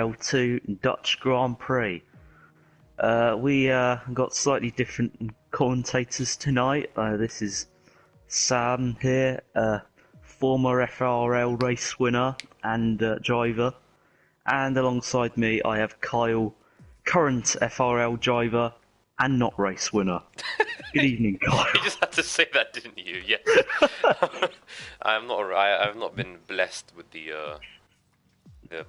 FRL2 Dutch Grand Prix. We got slightly different commentators tonight. This is Sam here, former FRL race winner and driver, and alongside me I have Kyle, current FRL driver and not race winner. Good evening, Kyle. You just had to say that, didn't you? Yes. I've not been blessed with the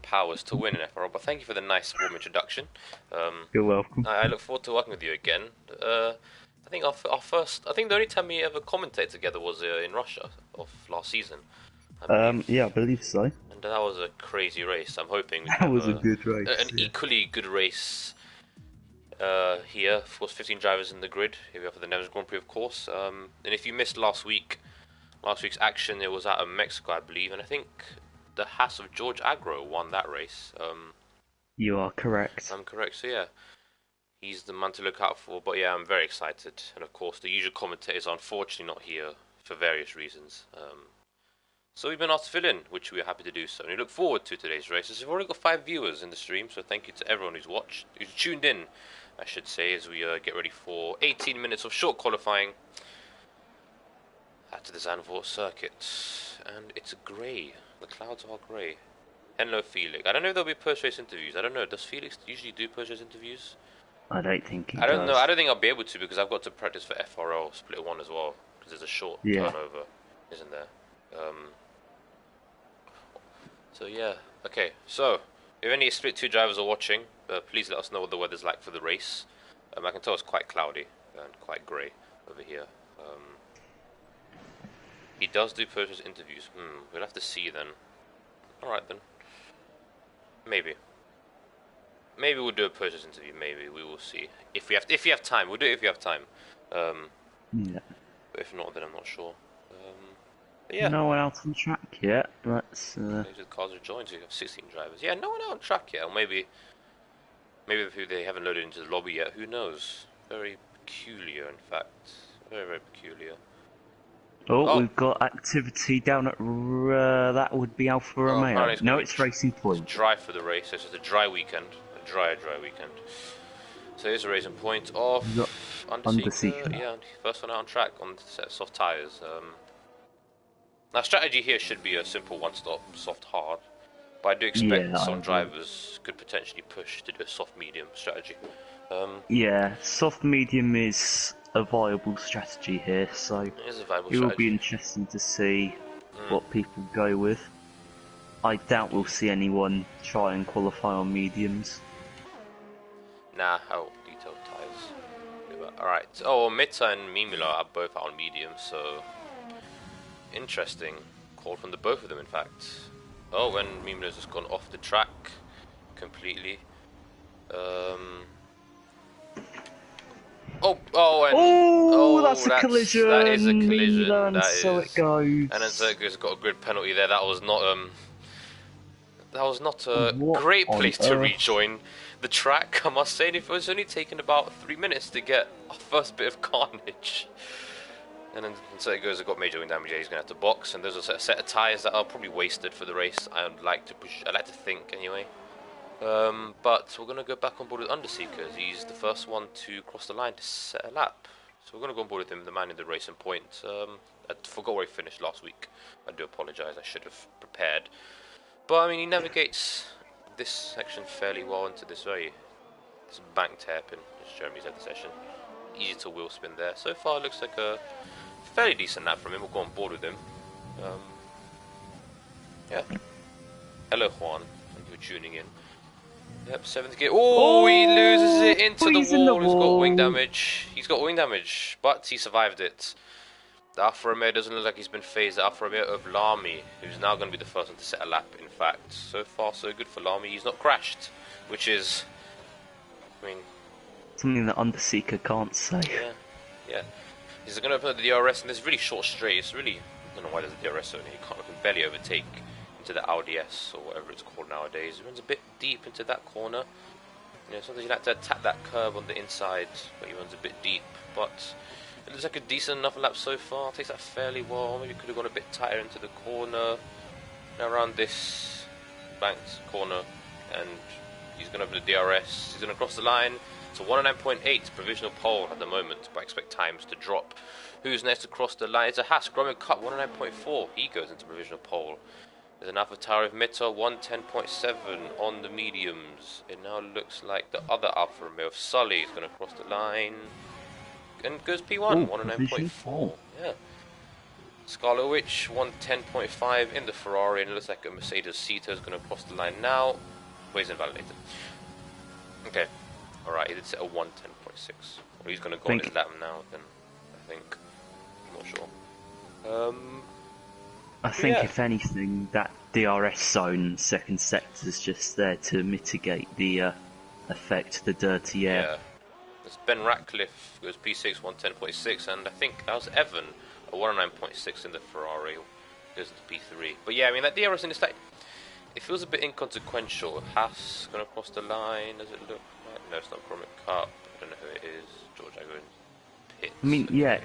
powers to win in FRL, but thank you for the nice warm introduction. You're welcome. I look forward to working with you again. I think I think the only time we ever commentated together was in Russia of last season. Yeah, I believe so. And that was a crazy race. I'm hoping we That was a good race. An equally good race here. Of course, 15 drivers in the grid. Here we are for the Netherlands Grand Prix, of course. And if you missed last week's action, it was out of Mexico, I believe, and I think the Haas of George Agro won that race. You are correct. I'm correct, so yeah, he's the man to look out for. But yeah, I'm very excited, and of course the usual commentators are unfortunately not here for various reasons. So we've been asked to fill in, which we are happy to do so, and we look forward to today's races. We've already got 5 viewers in the stream, so thank you to everyone who's tuned in, I should say, as we get ready for 18 minutes of short qualifying at the Zandvoort circuit. And it's grey. The clouds are grey. Hello, Felix. I don't know if there'll be post-race interviews. I don't know. Does Felix usually do post-race interviews? I don't think he I don't does. know. I don't think I'll be able to because I've got to practice for FRL Split 1 as well. Because there's a short turnover, isn't there? So yeah. Okay. So, if any Split 2 drivers are watching, please let us know what the weather's like for the race. I can tell it's quite cloudy and quite grey over here. He does do post-race interviews. We'll have to see then. Alright then. Maybe we'll do a post-race interview. Maybe we will see if we have time. We'll do it if we have time. Yeah. But if not, then I'm not sure. But yeah. No one else on track yet. Let's. Maybe the cars are joined. So you have 16 drivers. Yeah, no one out on track yet. Or maybe they haven't loaded into the lobby yet. Who knows? Very peculiar, in fact. Very, very peculiar. Oh, we've got activity down at that would be Alfa Romeo. No, it's Racing Point. It's dry for the race. So it's just a dry weekend, a dry weekend. So here's a Racing Point of Underseeker. Yeah, first one out on track on the set of soft tyres. Now, strategy here should be a simple one-stop, soft hard, but I do expect some drivers could potentially push to do a soft medium strategy. Yeah, soft medium is a viable strategy here, so it will be interesting to see what people go with. I doubt we'll see anyone try and qualify on mediums. Nah, detailed tyres. Alright, Mitta and Mimula are both out on mediums, so interesting call from the both of them, in fact. Oh, and Mimula's just gone off the track completely. That's a collision. That is a collision. So it goes. And then Zergo's got a grid penalty there. That was not a great place to rejoin the track, I must say. And it was only taken about 3 minutes to get our first bit of carnage. And then Zergo's got major wing damage. He's going to have to box. And there's a set of tyres that are probably wasted for the race. I'd like to think anyway. But we're going to go back on board with Underseeker. He's the first one to cross the line to set a lap. So we're going to go on board with him, the man in the Racing Point. I forgot where he finished last week. I do apologise, I should have prepared. But I mean, he navigates this section fairly well into this banked hairpin, as Jeremy said the session. Easy to wheel spin there. So far it looks like a fairly decent lap from him. We'll go on board with him. Yeah. Hello Juan, thank you for tuning in. Yep, 7th gear. Oh, he loses it into the wall. He's got wing damage. He's got wing damage, but he survived it. The Alfa Romeo doesn't look like he's been phased. The Alfa Romeo of Lamy, who's now going to be the first one to set a lap, in fact. So far, so good for Lamy. He's not crashed, which is, I mean, something that Underseeker can't say. Yeah. He's going to open up the DRS, and there's really short straight. It's really, I don't know why there's a DRS zone here. You can barely overtake into the LDS or whatever it's called nowadays. He runs a bit deep into that corner. You know, sometimes you have to attack that curve on the inside, but he runs a bit deep. But it looks like a decent enough lap so far. Takes that fairly well. Maybe could have gone a bit tighter into the corner. Now around this banked corner, and He's going to open the DRS. He's going to cross the line. It's a 109.8 provisional pole at the moment, but I expect times to drop. Who's next to cross the line? It's a Haas Gromit Cup 109.4. He goes into provisional pole. There's an AlphaTauri of Mitter 110.7 on the mediums. It now looks like the other Alfa Romeo of Sully is going to cross the line and goes P1 109.4. Yeah. Scarlet Witch 110.5 in the Ferrari, and it looks like a Mercedes Cita is going to cross the line now. Well, he's invalidated. Okay. Alright, he did set a 110.6. Well, he's going to go on his lap now, then, I think. I'm not sure. I think, if anything, that DRS zone second sector is just there to mitigate the effect of the dirty air. Yeah. There's Ben Ratcliffe goes P6, 110.6, and I think that was Evan, a 109.6 in the Ferrari, goes into P3. But yeah, I mean, that DRS in this like, it feels a bit inconsequential. Haas going to cross the line, does it look like? No, it's not Gromit Cup. I don't know who it is. George Agon Pitts. I mean, yeah,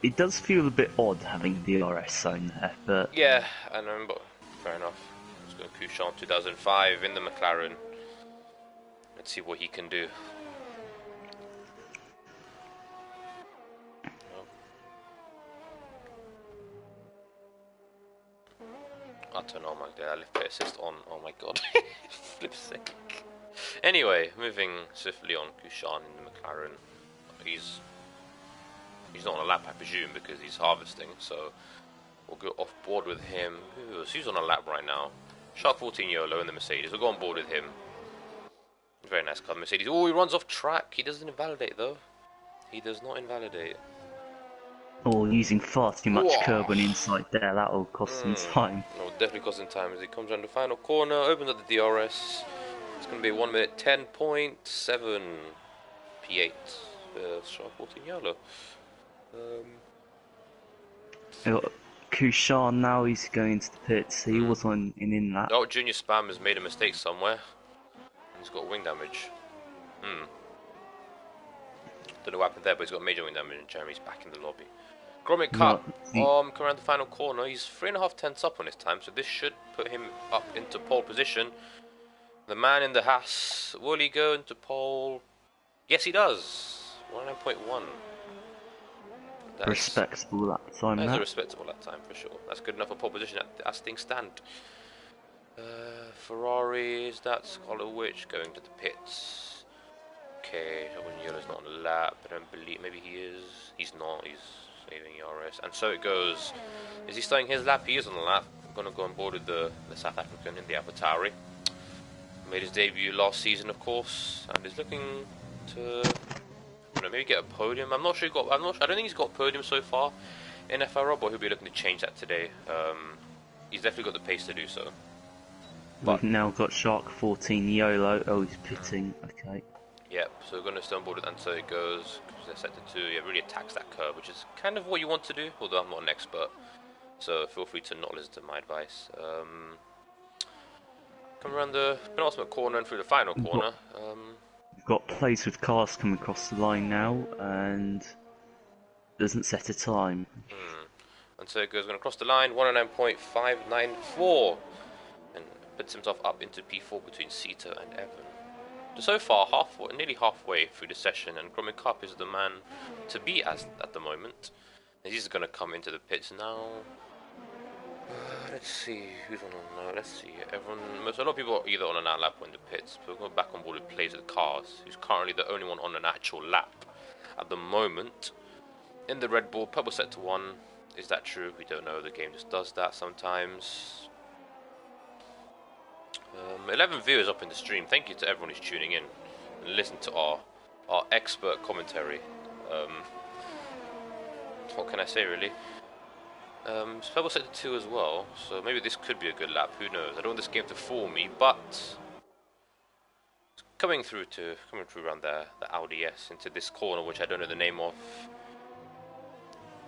it does feel a bit odd having DRS zone there, but... Yeah, I know, but fair enough. Let's go Couchon 2005 in the McLaren. Let's see what he can do. I'll turn on my lift pit assist on. Oh my god. Flip's sake. Anyway, moving swiftly on, Couchon in the McLaren. He's not on a lap, I presume, because he's harvesting, so we'll go off board with him. Who's on a lap right now? Shark 14 YOLO in the Mercedes. We'll go on board with him. Very nice car, Mercedes. Oh, he runs off track. He doesn't invalidate, though. He does not invalidate. Or using far too much curb on inside there, that'll cost him time. No, definitely cost him time as he comes around the final corner, opens up the DRS. It's going to be 1 minute 10.7 P8 Shark 14 YOLO. Couchon now, he's going into the pits. He was on in that. Oh, Junior Spam has made a mistake somewhere. He's got wing damage. Don't know what happened there, but he's got major wing damage, and Jeremy's back in the lobby. Gromit Cup, come around the final corner. He's 3.5 tenths up on his time, so this should put him up into pole position. The man in the Haas, will he go into pole? Yes, he does. 109.1. Respectable that time. That's a respectable that time for sure. That's good enough for pole position as things stand. Ferrari, is that Scarlet Witch going to the pits? Okay, Yellow's not on the lap. I don't believe, maybe he is. He's not. He's saving ERS, and so it goes. Is he starting his lap? He is on the lap. I'm gonna go on board with the South African in the AlphaTauri. Made his debut last season, of course, and is looking to, maybe get a podium. I'm not sure. I don't think he's got a podium so far in FRL, but he'll be looking to change that today. He's definitely got the pace to do so. We've now got Shark 14 YOLO. Oh, he's pitting. Okay. Yep, so we're going to stay on board with, and so it goes. Because they're set to 2, yeah, really attacks that curve, which is kind of what you want to do, although I'm not an expert. So feel free to not listen to my advice. Come around the penultimate corner and through the final corner. We've got plays with cars coming across the line now, and doesn't set a time. And so it goes, going to cross the line, 109.594, and puts himself up into P4 between Sita and Evan. So far, nearly halfway through the session, and Gromit Cup is the man to beat at the moment. And he's going to come into the pits now. Let's see who's on. Let's see. A lot of people are either on an out lap or in the pits. But we're going back on board with plays with cars. Who's currently the only one on an actual lap at the moment. In the Red Bull, purple set to 1. Is that true? We don't know. The game just does that sometimes. 11 viewers up in the stream. Thank you to everyone who's tuning in and listen to our expert commentary. What can I say, really? Purple set to 2 as well, so maybe this could be a good lap. Who knows? I don't want this game to fool me, but coming through around the Audi S into this corner, which I don't know the name of.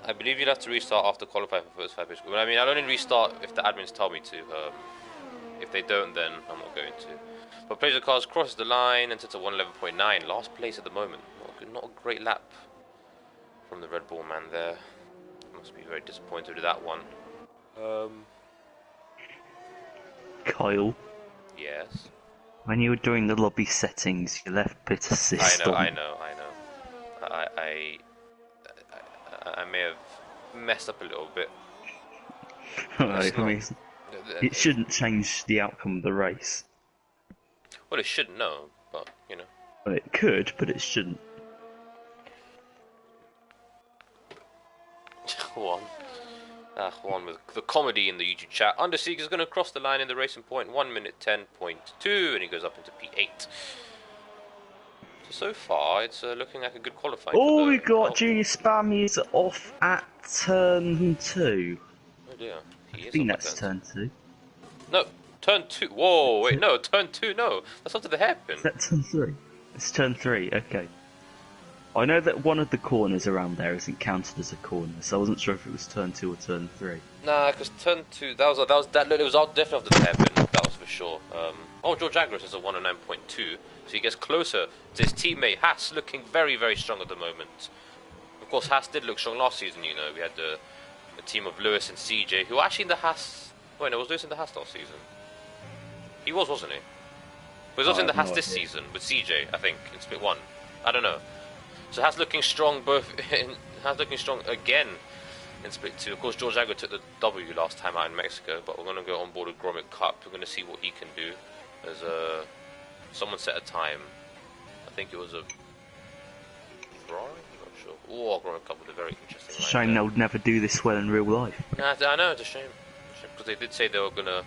I believe you'll have to restart after qualifying for first 5 minutes. I mean, I'll only restart if the admins tell me to. If they don't, then I'm not going to. But Pleasure Cars crosses the line and sits at 111.9. Last place at the moment. Not a great lap from the Red Bull man there. Must be very disappointed with that one. Kyle. Yes. When you were doing the lobby settings, you left bit assist on. I know. I may have messed up a little bit. Right, I mean, it shouldn't change the outcome of the race. Well, it shouldn't, no, but, you know. Well, it could, but it shouldn't. Juan with the comedy in the YouTube chat. Underseeker is going to cross the line in the racing point, 1 minute 10.2, and he goes up into P8. So far, it's looking like a good qualifying. Oh, we got Junior Spammies off at turn 2. Oh dear, I think that's turn 2. No, turn 2. Whoa, wait, no, turn 2, no. That's onto the hairpin. Is that turn 3? It's turn 3, okay. I know that one of the corners around there isn't counted as a corner, so I wasn't sure if it was turn 2 or turn 3. Nah, because turn 2, it was definitely after the hairpin, that was for sure. George Agros is a 109.2, so he gets closer to his teammate Haas, looking very, very strong at the moment. Of course, Haas did look strong last season, you know. We had the team of Lewis and CJ, who were actually in the Haas... Wait, no, was Lewis in the Haas last season? He was, wasn't he? He was also in the Haas this season with CJ, I think, in split 1. I don't know. So Haas looking strong Haas looking strong again in split 2. Of course, George Agro took the W last time out in Mexico, but we're going to go on board with Gromit Cup. We're going to see what he can do. As someone set a time. I think it was a Ferrari? I'm not sure. Oh, Gromit Cup with a very interesting line. Shame they would never do this well in real life. Nah, I know, it's a shame. Because they did say they were going to...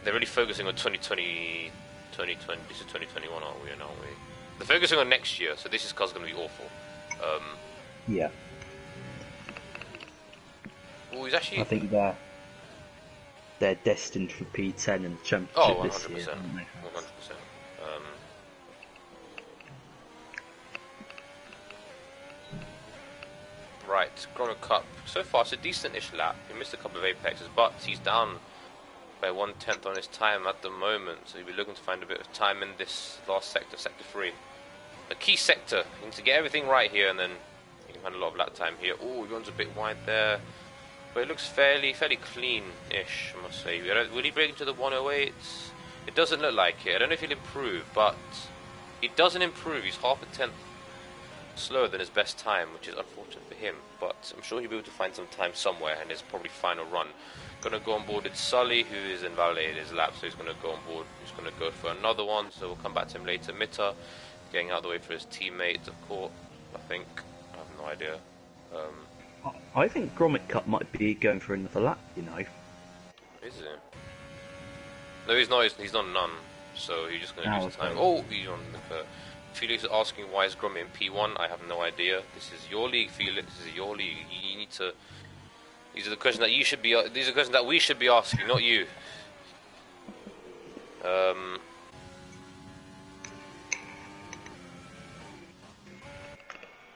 They're really focusing on 2020... This is 2021, aren't we? They're focusing on next year, so this car's going to be awful. Yeah. Oh, he's actually... I think they're destined for P10 in the championship this year. 100%. 100%. Right, Gromit Cup. So far, it's a decent-ish lap. He missed a couple of apexes, but he's down by 1/10 on his time at the moment, so he'll be looking to find a bit of time in this last sector, sector 3. A key sector. He needs to get everything right here, and then he can find a lot of lap time here. Oh, he runs a bit wide there, but it looks fairly clean-ish, I must say. Will he break into the 108? It doesn't look like it. I don't know if he'll improve, but he doesn't improve. He's half a tenth slower than his best time, which is unfortunate for him, but I'm sure he'll be able to find some time somewhere in his probably final run. Going to go on board with Sully, who is invalidated his lap, so he's going to go on board. He's going to go for another one, so we'll come back to him later. Mitter getting out of the way for his teammate, of course, I think. I have no idea. I think Gromit Cup might be going for another lap, you know. Is he? No, he's not. He's not none, so he's just going to use the time. Oh, he's on the... Felix is asking why is Gromit in P1. I have no idea. This is your league, Felix. This is your league. You need to... These are the questions that you should be. These are the questions that we should be asking, not you.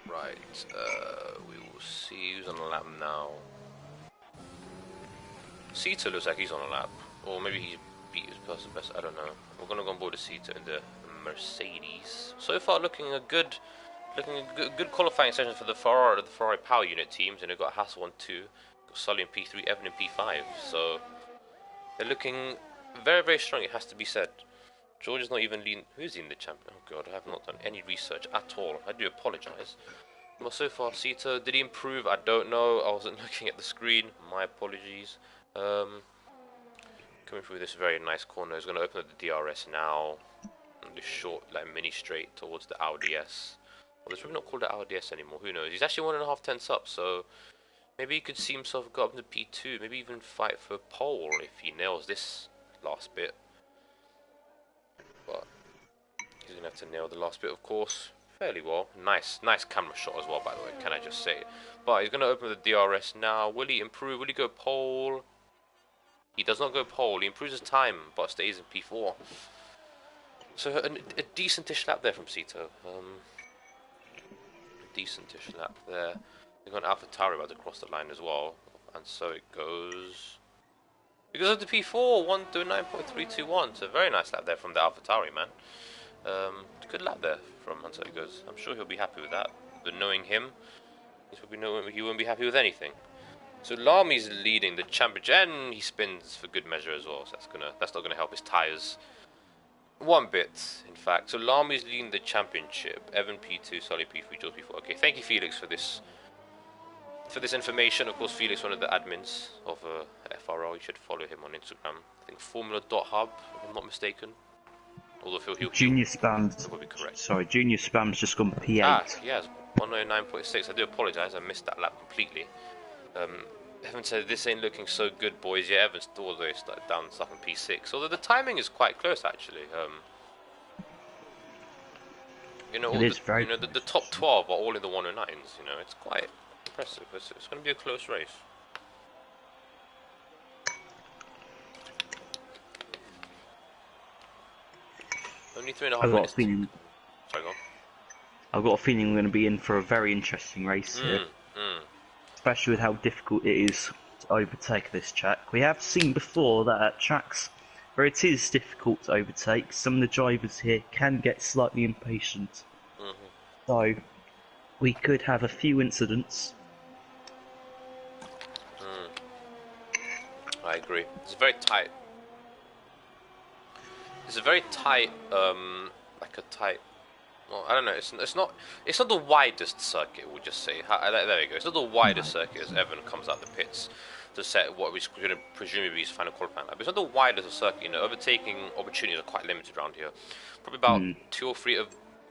Right. We will see who's on the lap now. Sita looks like he's on a lap, or maybe he beat his person best. I don't know. We're gonna go on board with Sita in the Mercedes. So far, looking a good qualifying session for the Ferrari power unit teams, and they've got Haas 1-2. Sully in P3, Evan in P5, so they're looking very, very strong, it has to be said. George is not even leading. Who's in the champion? Oh god, I have not done any research at all. I do apologise. Well, so far, Sita, did he improve? I don't know. I wasn't looking at the screen. My apologies. Coming through this very nice corner. He's going to open up the DRS now. And this short, like mini straight towards the Audi S. Well, it's really not called the Audi S anymore. Who knows? He's actually 1.5 tenths up, so. Maybe he could see himself go up into P2, maybe even fight for pole if he nails this last bit. But he's going to have to nail the last bit, of course, fairly well. Nice camera shot as well, by the way, can I just say. But he's going to open the DRS now. Will he improve? Will he go pole? He does not go pole. He improves his time, but stays in P4. So a decent-ish lap there from Sito. A decent-ish lap there. They've got AlphaTauri about to cross the line as well, and so it goes. It goes up to P4, 1:09.321. So very nice lap there from the AlphaTauri man. Good lap there from until it goes. I'm sure he'll be happy with that. But knowing him, he won't be happy with anything. So Lami's leading the championship, and he spins for good measure as well. So that's not gonna help his tyres. One bit, in fact. So Lami's leading the championship. Evan P2, Sully P3, Jules P4. Okay, thank you, Felix, for this information. Of course, Felix, one of the admins of FRL. You should follow him on Instagram. I think Formula.hub, if I'm not mistaken. Although Junior Spam's. will be correct. Sorry, Junior Spam's just gone P8. Ah, yes, 109.6. I do apologise. I missed that lap completely. Evan said this ain't looking so good, boys. Yeah, Evan's all the way down stuff in P6. Although the timing is quite close, actually. You know, the top 12 are all in the 109s. You know, it's quite impressive. It's going to be a close race. Only 3.5 minutes. Sorry, go on. I've got a feeling we're going to be in for a very interesting race here. Especially with how difficult it is to overtake this track. We have seen before that at tracks where it is difficult to overtake, some of the drivers here can get slightly impatient. So we could have a few incidents. I agree. It's very tight. It's a very tight, like a tight. Well, I don't know. It's not the widest circuit. We'll just say. There we go. It's not the widest circuit as Evan comes out the pits to set what we're going to presumably be his final qualifying lap. It's not the widest circuit. You know, overtaking opportunities are quite limited around here. Probably about 2 or 3 of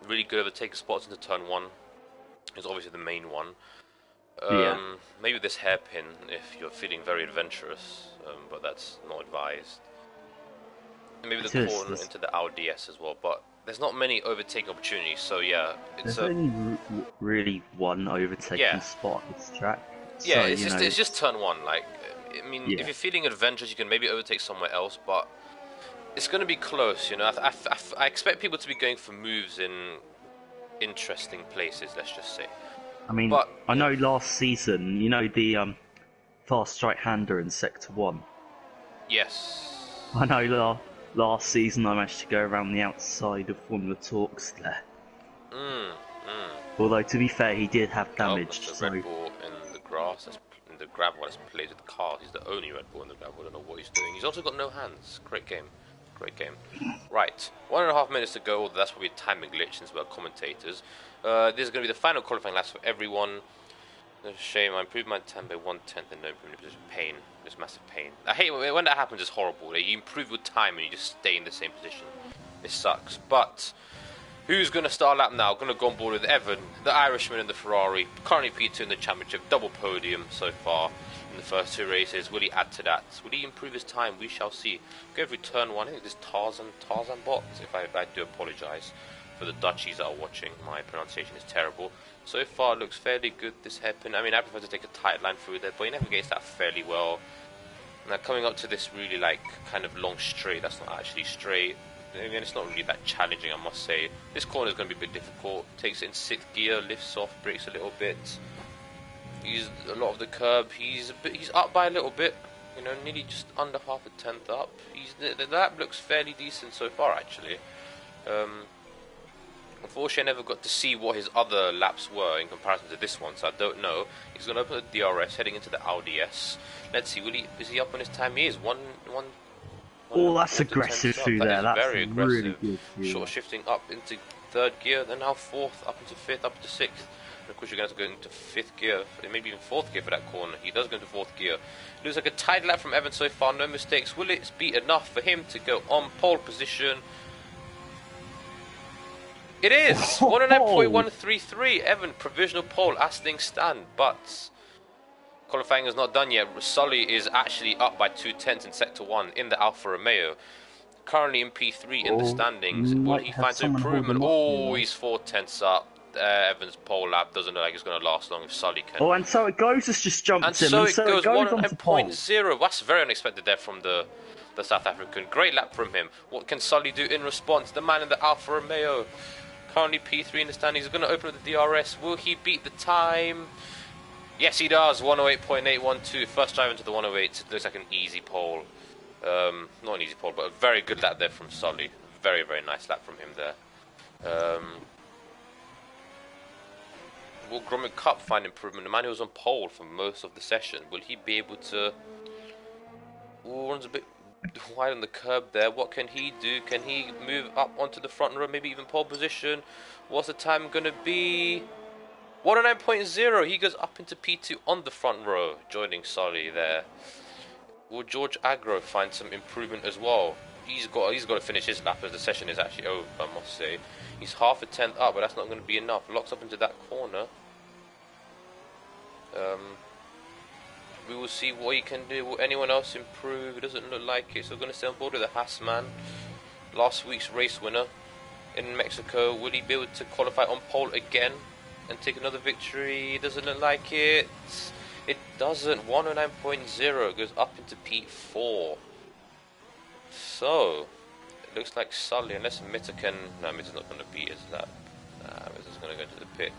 really good overtaking spots into turn 1 is obviously the main one. Maybe this hairpin if you're feeling very adventurous, but that's not advised. And maybe the corner into the LDS as well, but there's not many overtaking opportunities, so yeah. There's only really one overtaking spot on this track. Yeah, so, it's just turn 1. Like, I mean, if you're feeling adventurous, you can maybe overtake somewhere else, but it's going to be close, you know. I expect people to be going for moves in interesting places, let's just say. I mean, but, I know last season, you know, the fast right-hander in Sector 1? Yes. I know last season I managed to go around the outside of Formula Talks there. Although, to be fair, he did have damage. That's the Red Bull in the grass, in the gravel, that's plays with the cars. He's the only Red Bull in the gravel. I don't know what he's doing. He's also got no hands. Great game. Great game. Right, 1.5 minutes to go. That's probably a timing glitch since we're commentators. This is going to be the final qualifying laps for everyone. It's a shame. I improved my time by 1/10 and no improvement. Just pain. Just massive pain. I hate when that happens. It's horrible. You improve with time and you just stay in the same position. It sucks. But who's going to start lap now? Going to go on board with Evan, the Irishman in the Ferrari. Currently P2 in the championship. Double podium so far in the first 2 races. Will he add to that? Will he improve his time? We shall see. Go through turn 1. I think this Tarzan bot. If I do apologise for the Dutchies that are watching. My pronunciation is terrible. So far, it looks fairly good, this hairpin. I mean, I prefer to take a tight line through there, but he navigates that fairly well. Now, coming up to this really, like, kind of long straight, that's not actually straight. Again, it's not really that challenging, I must say. This corner is going to be a bit difficult. Takes it in 6th gear, lifts off, brakes a little bit. He's a lot of the curb. He's up by a little bit. You know, nearly just under half a tenth up. The lap looks fairly decent so far, actually. Unfortunately, I never got to see what his other laps were in comparison to this one, so I don't know. He's going to open the DRS, heading into the LDS. Let's see, is he up on his time? He is. Oh, that's aggressive through there. That's very aggressive. Really good. Short shifting up into 3rd gear, then now 4th, up into 5th, up into 6th. And of course, you're going to have to go into 5th gear, maybe even 4th gear for that corner. He does go into 4th gear. It looks like a tight lap from Evan so far, no mistakes. Will it be enough for him to go on pole position? It is! 109.133, Evan, provisional pole as things stand, but qualifying is not done yet. Sully is actually up by 2/10 in Sector 1 in the Alfa Romeo. Currently in P3 in the standings. Will he find some improvement? Oh, he's 4/10 up. Evan's pole lap doesn't look like it's going to last long if Sully can. Oh, and so it goes, has just jumped and him. So it goes 109.0. That's very unexpected there from the South African. Great lap from him. What can Sully do in response? The man in the Alfa Romeo. Currently P3 in the standings. He's going to open up the DRS. Will he beat the time? Yes, he does. 108.812. First drive into the 108. Looks like an easy pole. Not an easy pole, but a very good lap there from Sully. Very, very nice lap from him there. Will Gromit Cup find improvement? The man who was on pole for most of the session. Will he be able to... Ooh, runs a bit wide on the curb there. What can he do? Can he move up onto the front row? Maybe even pole position. What's the time going to be? 109.0. He goes up into P2 on the front row, joining Sully there. Will George Agro find some improvement as well? He's got to finish his lap as the session is actually over, I must say. He's half a tenth up, but that's not going to be enough. Locks up into that corner. We will see what he can do. Will anyone else improve? It doesn't look like it. So we're going to stay on board with the Haas man. Last week's race winner in Mexico. Will he be able to qualify on pole again and take another victory? It doesn't look like it. It doesn't. 109.0 goes up into P4. So, it looks like Sully, unless Mitter can... No, Mitter's not going to beat his lap. Mitter's going to go to the pits.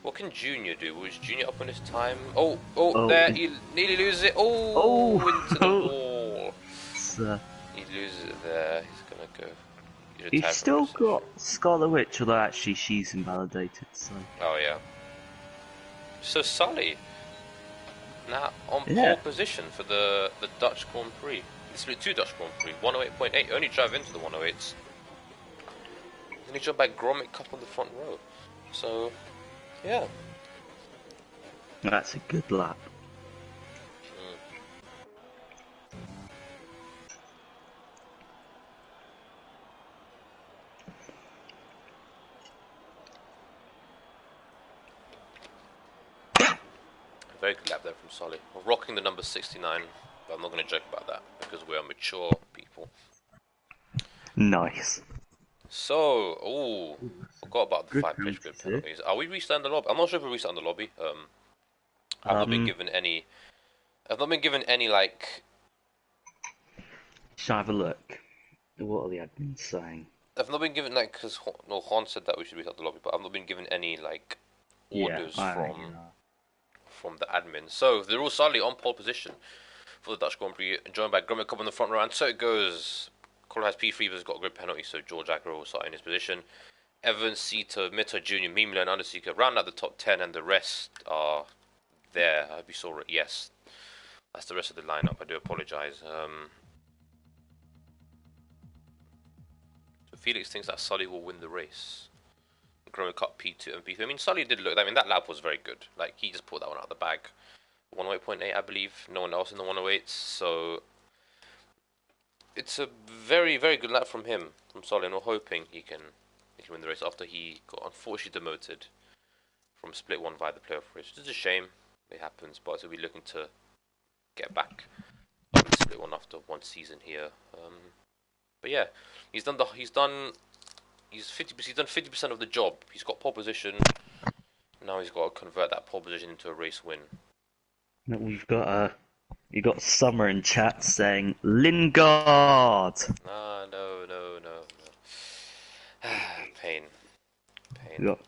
What can Junior do? Was Junior up on his time? Oh, there, he nearly loses it. Into the wall. He loses it there. He's going to go... He's still got Scarlet Witch, although actually she's invalidated, so... Oh, yeah. So, Sully... Now on pole position for the Dutch Grand Prix. This will be 2 Dutch Grand Prix, 108.8. Only drive into the 108s. Then he jumped by Gromit Cup on the front row. So, yeah. That's a good lap. Very good lap there from Solly. We're rocking the number 69, but I'm not going to joke about that because we are mature people. Nice. So, forgot about the 5-pitch grid penalties. Are we restarting the lobby? I'm not sure if we're restarting the lobby. I've not been given any. I've not been given any like. Shall I have a look? What are the admins saying? I've not been given like because Juan said that we should restart the lobby, but I've not been given any like orders from the admin. So they're all solidly on pole position for the Dutch Grand Prix, joined by Grummet Cup in the front row, and so it goes. Colin has P3, but has got a grid penalty, so George Agro will start in his position. Evans, Sito, Mito, Junior, Mimula, and Underseeker round out the top 10, and the rest are there. I hope you saw it. Yes, that's the rest of the lineup. I do apologise. Felix thinks that Sully will win the race. Grummet Cup P2 and P3. I mean, Sully did look. I mean, that lap was very good. Like, he just pulled that one out of the bag. 108.8, I believe. No one else in the 108s. So it's a very, very good lap from him, from Sully, and we're hoping he can win the race after he got unfortunately demoted from Split 1 via the playoff race. It's a shame. It happens, but he'll be looking to get back up to Split 1 after one season here. But yeah, he's done 50% of the job. He's got pole position. Now he's got to convert that pole position into a race win. We've got you got Summer in chat saying Lingard. No. Pain. We got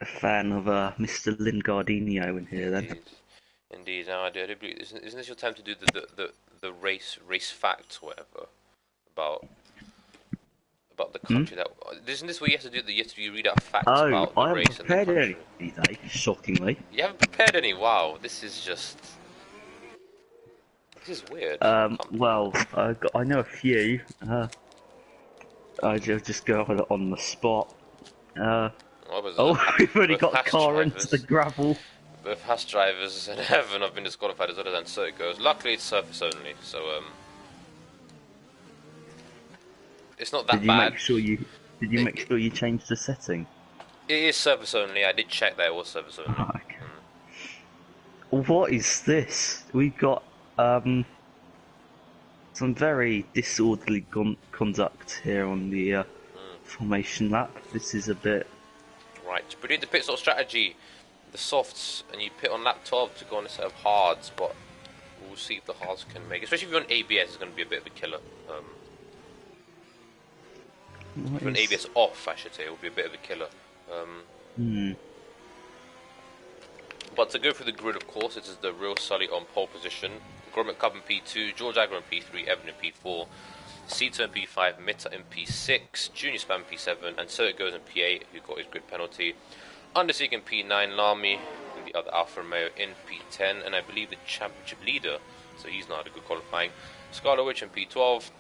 a fan of Mr. Lingardinho in here then. Indeed. Now I do believe. Isn't this your time to do the race facts or whatever about the country that? Isn't this where you have to do you read out facts about the race and the country? I haven't prepared any today, shockingly. You haven't prepared any? Wow, this is weird. Well, I know a few. I just go on the spot. We've already got a car into the gravel. Both Haas drivers and Evan have been disqualified as well, and so it goes. Luckily, it's surface only, so it's not that bad. Did you make sure you changed the setting? It is surface only. I did check that it was surface only. Okay. What is this? We've got some very disorderly conduct here on the formation lap. This is a bit... Right, but you need the pit stop strategy, the softs, and you pit on lap 12 to go on a set of hards, but we'll see if the hards can make it. Especially if you're on ABS, it's going to be a bit of a killer. If you're on ABS off, I should say, it will be a bit of a killer. But to go through the grid, of course, it is the real Sully on pole position. Gromit Cup in P2, George Agro in P3, Evan in P4, Sito in P5, Mitta in P6, Junior Spam in P7, and so it goes in P8, who got his grid penalty. Underseek in P9, Lamy, and the other Alfa Romeo in P10, and I believe the championship leader, so he's not had a good qualifying. Scarlet Witch in P12,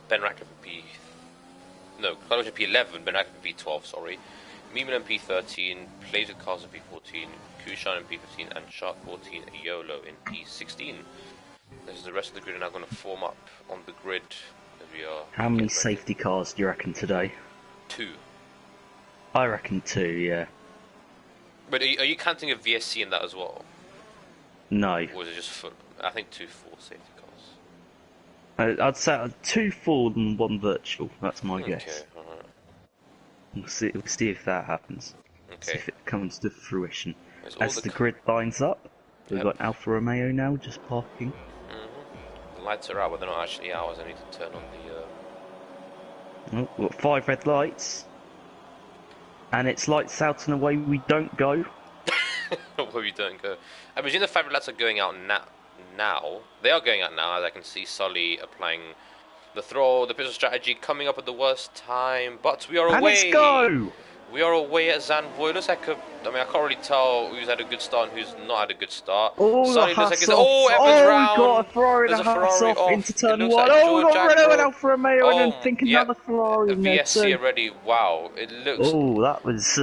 Ben Ratcliffe in Scarlet Witch in P11, Ben Ratcliffe in P12, sorry. Mimil in P13, Plays with Cars in P14, Kushan in P15, and Shark 14 YOLO in P16. This is the rest of the grid are now going to form up on the grid as we are. How many safety cars do you reckon today? 2. I reckon 2, yeah. But are you counting a VSC in that as well? No. Or is it just full? I think 2 full safety cars. I'd say 2 full and 1 virtual. That's my guess. Okay, alright. We'll see if that happens. Okay. See if it comes to fruition. There's As the grid lines up, we've got Alfa Romeo now just parking. The lights are out, but they're not actually ours. I need to turn on the. Oh, we've got 5 red lights. And it's lights out and away we don't go. Where we don't go. I presume the 5 red lights are going out now. They are going out now, as I can see Sully applying the throw, the pistol strategy coming up at the worst time. But we are away. Let's go! We are away at Zandvoort. It looks like I can't really tell who's had a good start and who's not had a good start. Oh, Sully the looks like Evans round. got a Ferrari, There's the hats off into turn 1. Like Oh, we got Renault and Jaguar. Alfa Romeo and then think another Ferrari A in there VSC too. already. Wow, it looks. Oh, that was...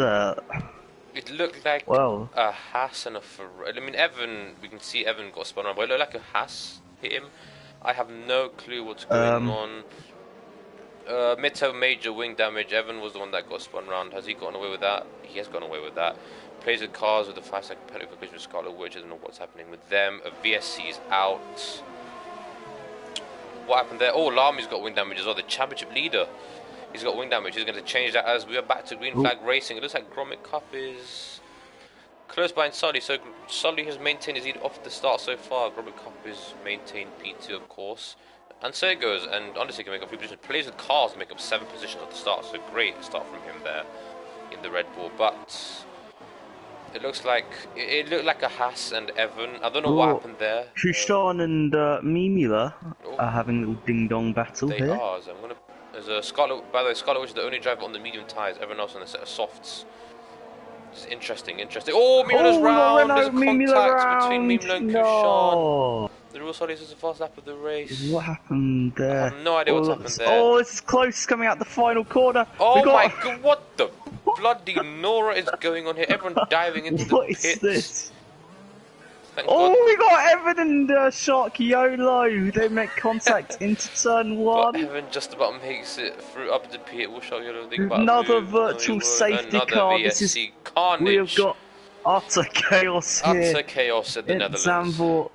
It looked like well, a Haas and a Ferrari. I mean, Evan, we can see Evan got spun around, but it looked like a Haas hit him. I have no clue what's going on. Mid-toe major wing damage. Evan was the one that got spun around. Has he gotten away with that? He has gotten away with that. Plays with cars with a 5-second penalty for collision with Scarlet Witch. I don't know what's happening with them. A VSC is out. What happened there? Oh, Lami's got wing damage as well. The championship leader. He's got wing damage. He's going to change that as we are back to green flag racing. It looks like Gromit Cup is close behind Sully. So Sully has maintained his lead off the start so far. Gromit Cup is maintained P2, of course. And so it goes. And Undertaker can make up 3 positions. Plays with cars to make up 7 positions at the start. So great start from him there in the Red Bull. But it looks like it looked like a Haas and Evan. I don't know what happened there. Kushan and Mimila are having a little ding-dong battle they here. are. So I'm gonna. There's a Scarlet. By the way, Scarlet Witch is the only driver on the medium tyres. Everyone else on a set of softs. It's interesting. Oh, Mimila's round. There's a contact between Mimila and Kushan. The Real Solid is the first lap of the race. What happened there? I have no idea what's happened there. Oh, this is close. Coming out the final corner. Oh my god! What the bloody Nora is going on here? Everyone diving into the pits. What is this? Thank oh, God. we got Evan and Shark YOLO. They make contact into turn 1. But Evan just about makes it through up the pit. We'll show you another virtual safety car. This is carnage. We have got utter chaos here. Utter chaos in the Netherlands. Zandvoort.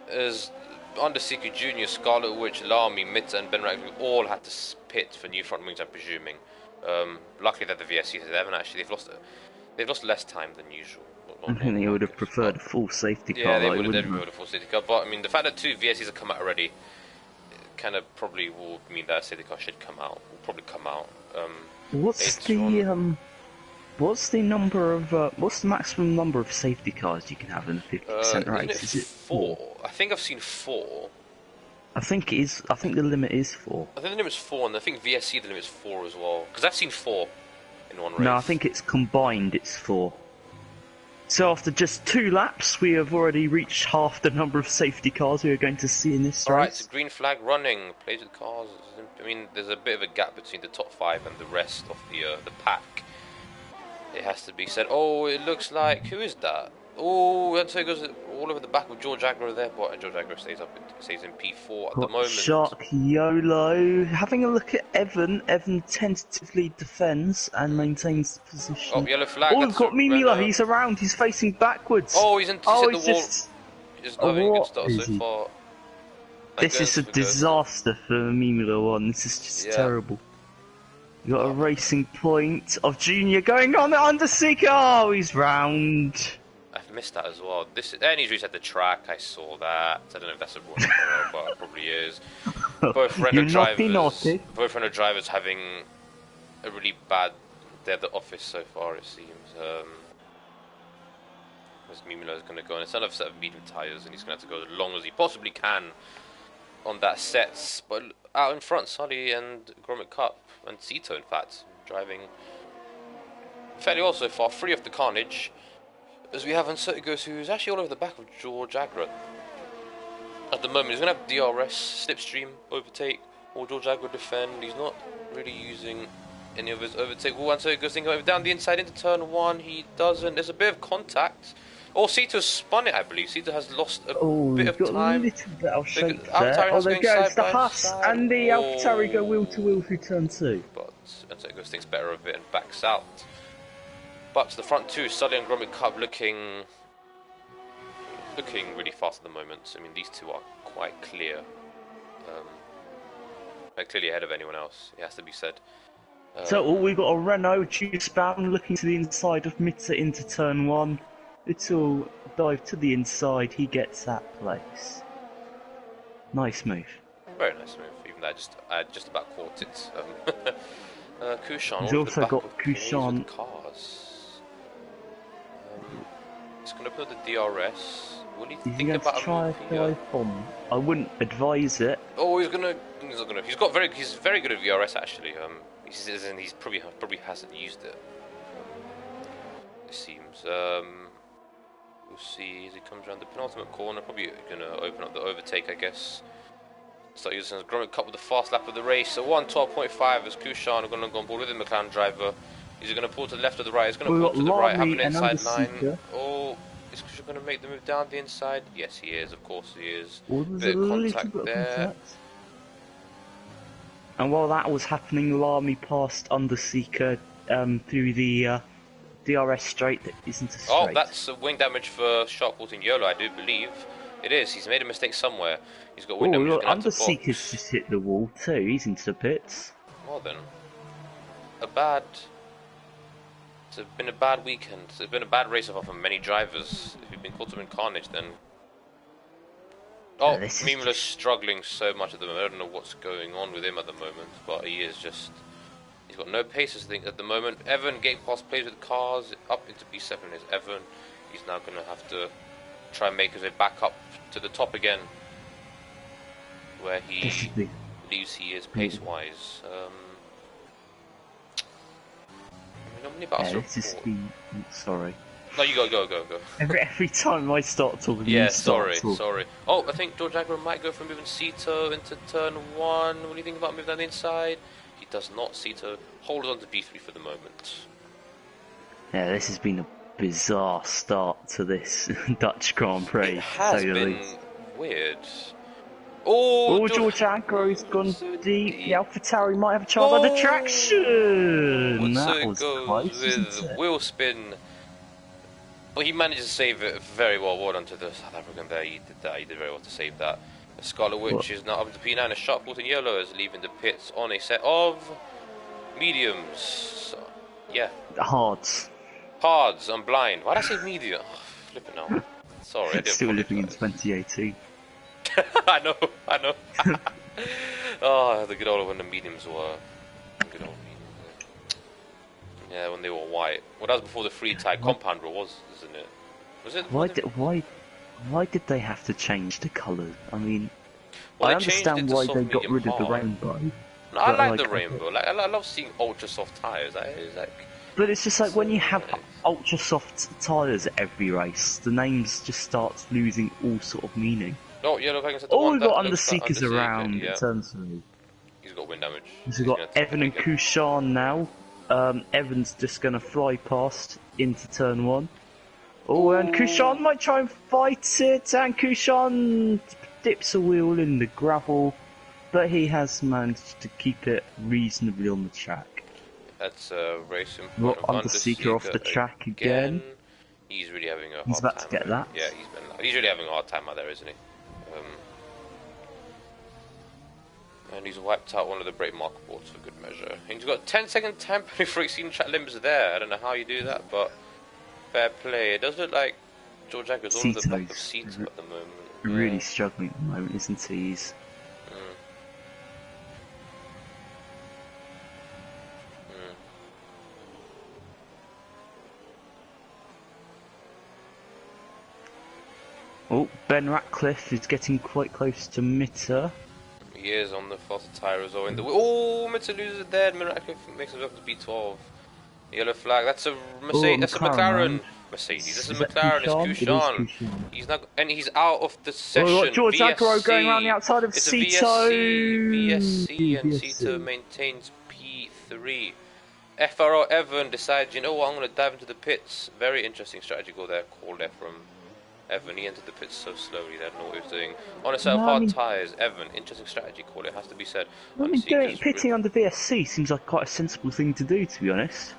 As Underseeker Junior, Scarlet Witch, Lamy, Mitta, and Ben Ratcliffe all had to pit for new front wings, I'm presuming. Luckily that the VSCs haven't actually. They've lost less time than usual. I think they would have preferred a full safety car. Yeah, they would have preferred a full safety car. But I mean, the fact that 2 VSCs have come out already, kind of probably will mean that a safety car should come out. Will probably come out. What's the number of what's the maximum number of safety cars you can have in the 50% race? Is it 4? I think I've seen 4. I think it is. I think the limit is 4. I think the limit is 4, and I think VSC the limit is 4 as well. Because I've seen 4 in one race. No, I think it's combined. It's 4. So after just 2 laps, we have already reached half the number of safety cars we are going to see in this race. Alright, it's green flag running. Plays with cars. I mean, there's a bit of a gap between the top 5 and the rest of the pack. It has to be said. Oh, it looks like... Who is that? Oh, and so it goes all over the back of George Agra there, but George Agra stays in P4 at the moment. Shark YOLO. Having a look at Evan. Evan tentatively defends and maintains the position. Oh, yellow flag. Oh, we've got Mimila. He's around. He's facing backwards. Oh, he's hit the wall. He's not having a good start so far. This is a disaster for Mimila 1. This is just terrible. You got a racing point of Junior going on the Underseeker. Oh, he's round. I've missed that as well. He's reset the track. I saw that. I don't know if that's a rule, but it probably is. Both Renault drivers having a really bad day at the office so far. It seems. Mimilo is going to go on. It's another set of medium tyres, and he's going to have to go as long as he possibly can on that set. But out in front, Sully and Gromit Cup and Cito, in fact, driving fairly well so far, free of the carnage. As we have Uncertigos, who's actually all over the back of George Agra. At the moment, he's going to have DRS, slipstream, overtake, or George Agro defend. He's not really using any of his overtake. Once it goes down the inside into turn 1, he doesn't. There's a bit of contact. Oh, Sito's spun it, I believe. Sito has lost a bit of got time. a little bit of shape there. AlphaTauri There going goes side the by Huss, side. and the AlphaTauri go wheel to wheel through turn 2. But Enzo thinks better of it and backs out. But the front two, Sully and Gromit Cup looking really fast at the moment. I mean, these two are quite clear. Clearly ahead of anyone else, it has to be said. So we've got a Renault juice-bound looking to the inside of Mitter into turn 1. Little dive to the inside, he gets that place. Nice move. Very nice move, even though I just about caught it. Kushan, he's also got Kushan. He's going to put the DRS. What do you think going about to try a dive bomb? I wouldn't advise it. Oh, he's very good at VRS actually. He's probably hasn't used it. It seems. We'll see as he comes around the penultimate corner. Probably gonna open up the overtake, I guess. Start using his Gromit Cup with the fast lap of the race. So 1:12.5 as Kushan are gonna go on board with the McLaren driver. He's gonna pull to the left of the right. He's gonna pull to the right, have an inside line. Oh, is Kushan gonna make the move down the inside? Yes, he is. Of course, he is. Bit of contact there. And while that was happening, Lamy passed Underseeker through the DRS straight that isn't a straight. Oh, that's wing damage for Sharpwater Yolo, I do believe. It is. He's made a mistake somewhere. He's got wing damage. Look, Underseeker's just hit the wall too. He's into the pits. Well then, it's been a bad weekend. It's been a bad race off of many drivers. If you've been caught up in carnage, then. Oh, Mimula's struggling so much at the moment. I don't know what's going on with him at the moment, but he is just. He's got no pace, I think, at the moment. Evan, Gate Pass plays with cars. Up into P7 is Evan. He's now going to have to try and make his way back up to the top again. Where he believes he is pace-wise. Sorry. No, you go. Every time I start talking, yeah, sorry. Oh, I think George Agro might go for moving Sito into turn 1. What do you think about moving down the inside? He does not. Sito holds on to B3 for the moment. Yeah, this has been a bizarre start to this Dutch Grand Prix. It has been weird. Oh, George Agro's gone deep. The AlphaTauri might have a chance of the traction. That was close, with wheel spin. But he managed to save it very well. Well done to the South African there. He did that. He did very well to save that. The Scarlet Witch is now up into P9. A Sharpwater Yellow is leaving the pits on a set of mediums. So, yeah. Hards. I'm blind. Why did I say medium? Oh, flipping out. Sorry. I Still living in 2018. I know. Oh, the good old when the mediums were. Good old mediums. Yeah, when they were white. Well, that was before the free tag compound rule, isn't it? Was it? Why did they have to change the colours? I mean, well, I understand why they got rid of the rainbow. No, I like the rainbow. I love seeing ultra soft tyres. But it's just like when you have ultra soft tyres at every race, the names just starts losing all sort of meaning. Oh, Yellow Vegas. We've got Underseekers around in terms of. He's got wind damage. We've got Evan and Kushan now. Evan's just going to fly past into turn 1. Oh, and Kushan might try and fight it, and Kushan dips a wheel in the gravel, but he has managed to keep it reasonably on the track. That's a race in front of Underseeker off the track again. He's really having a hard time. He's about to get that. Yeah, he's really having a hard time out there, isn't he? And he's wiped out one of the brake marker boards for good measure. And he's got a 10-second time before he's seen track limits there. I don't know how you do that, but fair play. It does look like George Agger's on the back of Sito at the moment. Really struggling at the moment, isn't he? He's... Oh, Ben Ratcliffe is getting quite close to Mitter. He is on the faster tyre as well. Oh, Mitter loses it there. Ben Ratcliffe makes himself to B12. Yellow flag. That's a Mercedes. That's a McLaren. Mercedes. This is that McLaren. It's It is Kushan. Kushan. He's not, and he's out of the Oh, session. we've got George Aggro going around the VSC. outside of It's a Cito. VSC, and Cito maintains P3. FRL Evan decides, you know what, I'm going to dive into the pits. Very interesting strategy call there, called there from Evan. He entered the pits so slowly, they didn't know what he was doing. On a set of hard tyres, Evan, interesting strategy call, it has to be said. Pitting under VSC seems like quite a sensible thing to do, to be honest.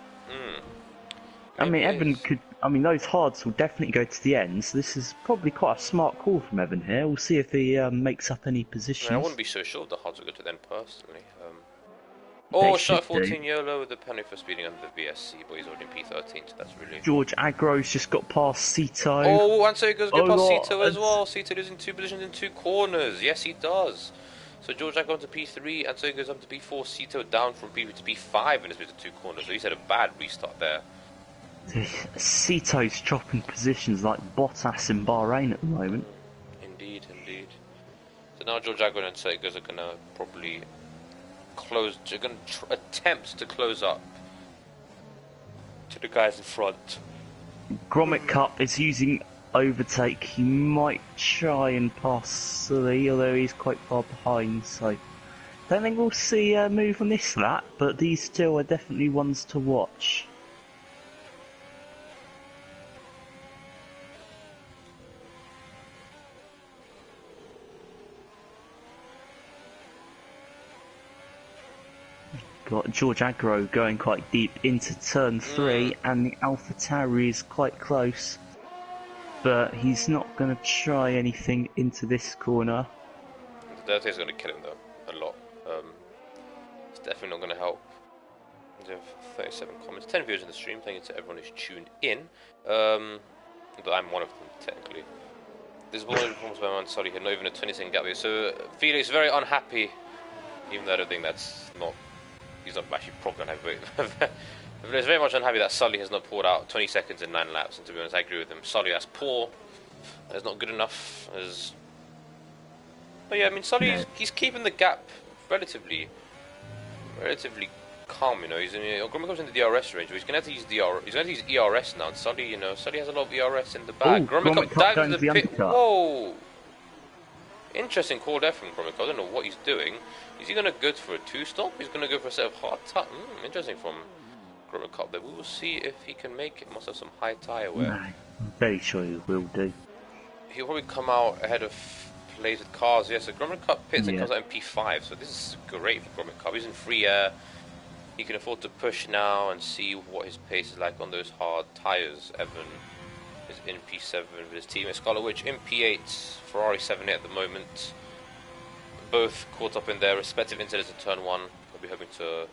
I mean, Evan could. I mean, those hards will definitely go to the end, so this is probably quite a smart call from Evan here. We'll see if he makes up any positions. I wouldn't be so sure if the hards will go to the end personally. Oh, shot 14 YOLO with the penalty for speeding under the VSC, but he's already in P13, so that's really... George Aggro's just got past Cito. Oh, and so he goes past Cito as well. Cito losing 2 positions in 2 corners. Yes, he does. So George Aggro to P3, and so he goes up to P4. Cito down from P3 to P5 in his 2 corners. So he's had a bad restart there. Cito's dropping positions like Bottas in Bahrain at the moment. Indeed. So now George Aggro and Segers are going to probably attempt to close up to the guys in front. Grommet Cup is using overtake. He might try and pass Sully, although he's quite far behind, so don't think we'll see a move on this lap, but these two are definitely ones to watch. Got George Aggro going quite deep into turn 3, and the AlphaTauri is quite close, but he's not going to try anything into this corner. The Delta is going to kill him though, a lot. It's definitely not going to help. We have 37 comments, 10 viewers in the stream. Thank you to everyone who's tuned in. But I'm one of them technically. There's one of the problems by man. Sorry, here, not even a 20-second gap here. So Felix very unhappy, even though I don't think that's not. He's not actually probably unhappy, but he's very much unhappy that Sully has not pulled out 20 seconds in 9 laps, and to be honest, I agree with him. Sully, that's poor. That's not good enough. But yeah, I mean, Sully, he's keeping the gap relatively calm, you know. He's in, Grumman comes into the DRS range, but he's going to have to use he's going to use ERS now, and Sully, you know, Sully has a lot of ERS in the bag. Grumman dives into the pit. Whoa! Interesting call there from Grumman. I don't know what he's doing. Is he going to go for a 2-stop? He's going to go for a set of hard tire. Interesting from Grumman Cup there. We will see if he can make it. Must have some high tyre wear. No, I'm very sure he will do. He'll probably come out ahead of plated cars. Yes, so Grumman Cup pits and comes out in P5. So this is great for Grumman Cup. He's in free air. He can afford to push now and see what his pace is like on those hard tyres. Evan is in P7 with his team. Scarlowich in P8. Ferrari 7 at the moment. Both caught up in their respective incidents in turn 1. I'll be hoping to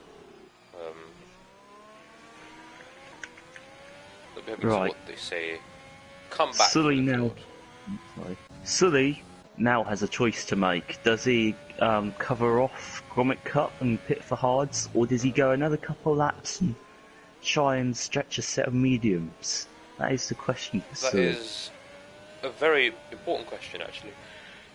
what they say. Come back. Sully now. Sully now has a choice to make. Does he cover off Grommet Cup and pit for hards, or does he go another couple laps and try and stretch a set of mediums? That is the question for Sully. That is a very important question, actually.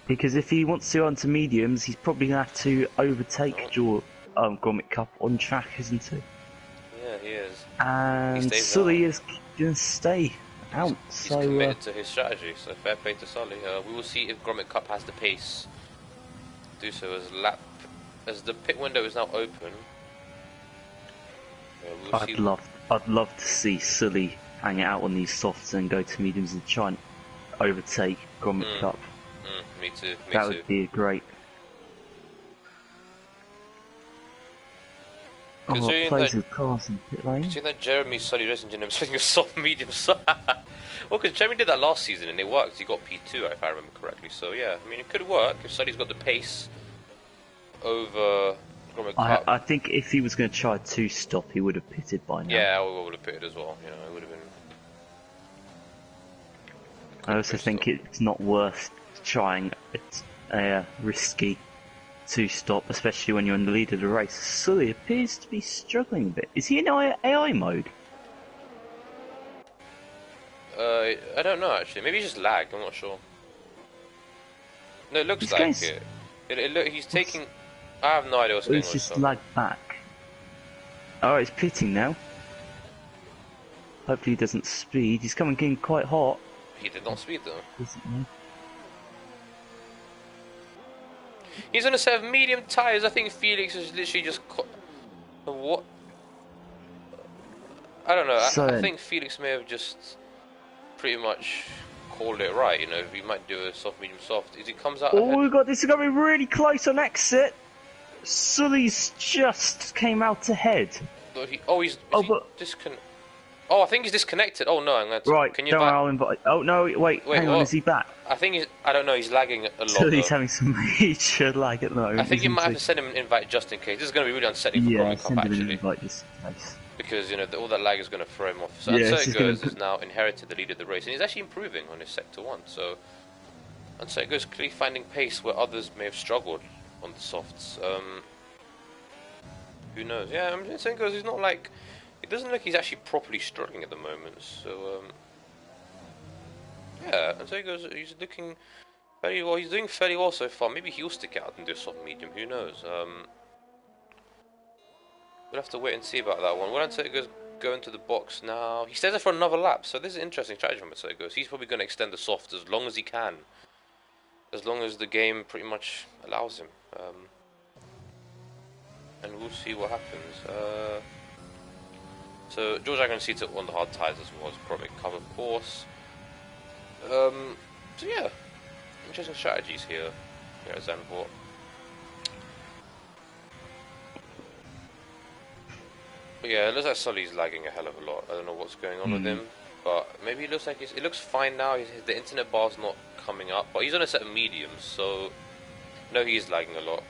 Because if he wants to go on to mediums, he's probably going to have to overtake Grommet Cup on track, isn't he? Yeah, he is. And Sully is going to stay out. He's committed to his strategy, so fair play to Sully. We will see if Grommet Cup has the pace to do so as the pit window is now open. I'd love to see Sully hang out on these softs and go to mediums and try and overtake Grommet Cup. Me too. That would be great. Considering that Jeremy Sully Racing Engine is a soft medium side. Well, because Jeremy did that last season and it worked. He got P2 if I remember correctly. So yeah, I mean it could work if Sully's got the pace over Grommet Cup. I think if he was going to try a 2-stop, he would have pitted by now. Yeah, I would have pitted as well. You know, it would have been. I also think it's not worth trying a risky 2-stop, especially when you're in the lead of the race. Sully appears to be struggling a bit. Is he in AI mode? I don't know actually. Maybe he's just lag. I'm not sure. No, it looks like it. He's taking. I have no idea what's going on. It's just lagged back. Oh, it's pitting now. Hopefully he doesn't speed. He's coming in quite hot. He did not speed though. Isn't he? He's on a set of medium tyres. I think Felix is literally just... What? I don't know. I think Felix may have just pretty much called it right. You know, he might do a soft, medium, soft. As he comes out. Oh, we got this. Is going to be really close on exit. Sully's just came out ahead. He's disconnected. Oh, I think he's disconnected. Oh no, I'm going to. Right. Can you invite? Oh no, wait. Hang on. Is he back? I think he's. I don't know. He's lagging a lot. Sully's having some major lag at the moment. I think you might have to send him an invite just in case. This is going to be really unsettling for Growing Cup send him actually. an invite just in case. Because you know all that lag is going to throw him off. So Ansergo's has now inherited the lead of the race, and he's actually improving on his sector 1. So Ansergo's clearly finding pace where others may have struggled on the softs. Who knows? Yeah, I mean, Ansergo's is not like. It doesn't look like he's actually properly struggling at the moment. So yeah, Ansergo's he's looking very well. He's doing fairly well so far. Maybe he'll stick out and do a soft medium. Who knows? We'll have to wait and see about that one. Will Ansergo's go into the box now? He stays there for another lap, so this is an interesting strategy from Ansergo's. He's probably going to extend the soft as long as he can. As long as the game pretty much allows him. And we'll see what happens. So, George Agron seats it on the hard tyres as well as probably cover course. So yeah, interesting strategies here at Zandvoort. But yeah, it looks like Sully's lagging a hell of a lot. I don't know what's going on with him, but maybe it looks like it looks fine now. The internet bar's not coming up, but he's on a set of mediums, so no, he's lagging a lot.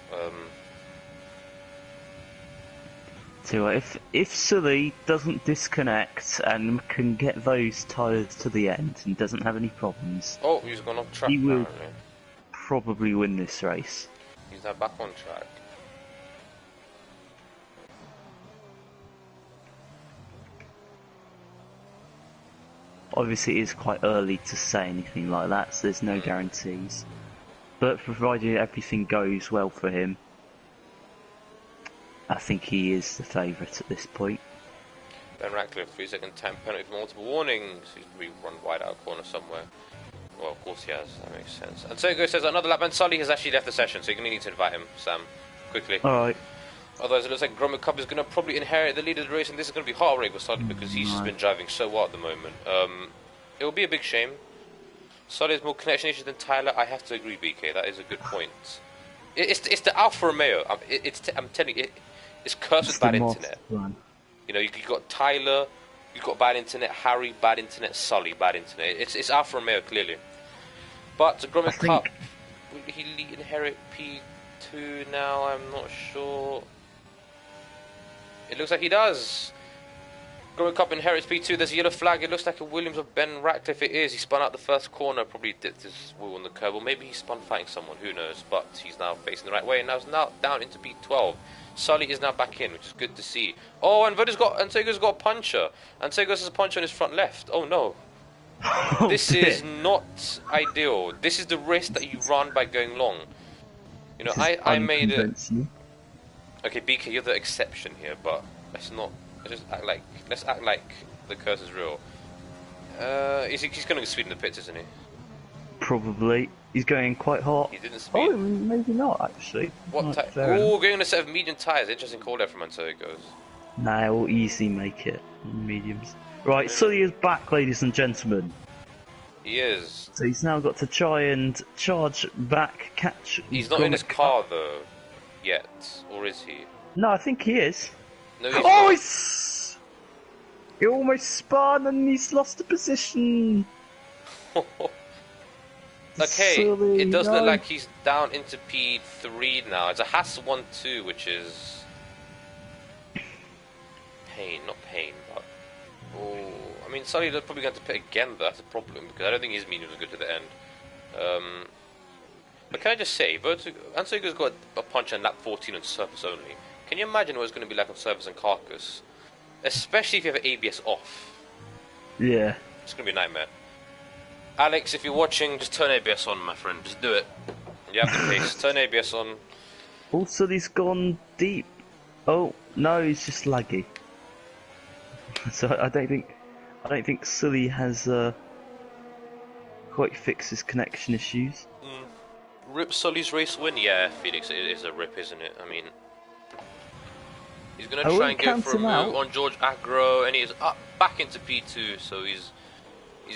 So if Sully doesn't disconnect and can get those tyres to the end and doesn't have any problems, he's gone off track. He will probably win this race. He's now back on track. Obviously, it is quite early to say anything like that, so there's no guarantees. But provided everything goes well for him, I think he is the favourite at this point. Ben Ratcliffe, 3-second time penalty for multiple warnings. He's run wide out of corner somewhere. Well, of course he has. That makes sense. And Sergio says another lap, and Sully has actually left the session, so you're going to need to invite him, Sam, quickly. Alright. Otherwise, it looks like Gromit Cup is going to probably inherit the lead of the race, and this is going to be heartbreak for Sully because he's just been driving so well at the moment. It will be a big shame. Sully has more connection issues than Tyler. I have to agree, BK. That is a good point. It's the Alfa Romeo. I'm telling you, it's cursed with bad internet. You know, you got Tyler, you got bad internet. Harry, bad internet. Sully, bad internet. It's Alfa Romeo clearly. But Gromit Cup, will he inherit P2 now? I'm not sure. It looks like he does. Growing Cup inherits P2. There's a yellow flag. It looks like a Williams of Ben Ratcliffe. It is. He spun out the first corner. Probably dipped his wheel on the curb. Or maybe he spun fighting someone. Who knows? But he's now facing the right way. And now down into P12. Sully is now back in, which is good to see. Oh, and Ansego's got a puncher. Ansego's has a puncher on his front left. Oh no. This is not ideal. This is the risk that you run by going long. You know, I made it. Okay, BK, you're the exception here, but let's act like the curse is real. He's going to speed in the pits, isn't he? Probably. He's going quite hot. He didn't speed. Oh, maybe not actually. What tyre? Oh, going on a set of medium tyres. Interesting call there from Ansego's. Nah, we'll easily make it in mediums. Right, Sully is back, ladies and gentlemen. He is. So he's now got to try and charge back, catch. He's not in his car though, yet, or is he? No, I think he is. No, he's not. He almost spun and he's lost the position. Okay, Sully, it does look like he's down into P3 now. It's a Haas 1-2, which is not pain, but I mean, Sully is probably going to pit again, but that's a problem because I don't think his medium will go to the end. But can I just say, Ansego's got a punch on lap 14 on surface only. Can you imagine what it's going to be like on surface and carcass? Especially if you have ABS off. Yeah. It's going to be a nightmare. Alex, if you're watching, just turn ABS on, my friend. Just do it. You have the pace. Turn ABS on. Also, he's gone deep. Oh, no, he's just laggy. So I don't think... I don't think Sully has quite fixed his connection issues. Rip Sully's race win? Yeah, Felix, it is a rip, isn't it? I mean, he's going to try and go for a move on George Agro, and he's up back into P2, so he's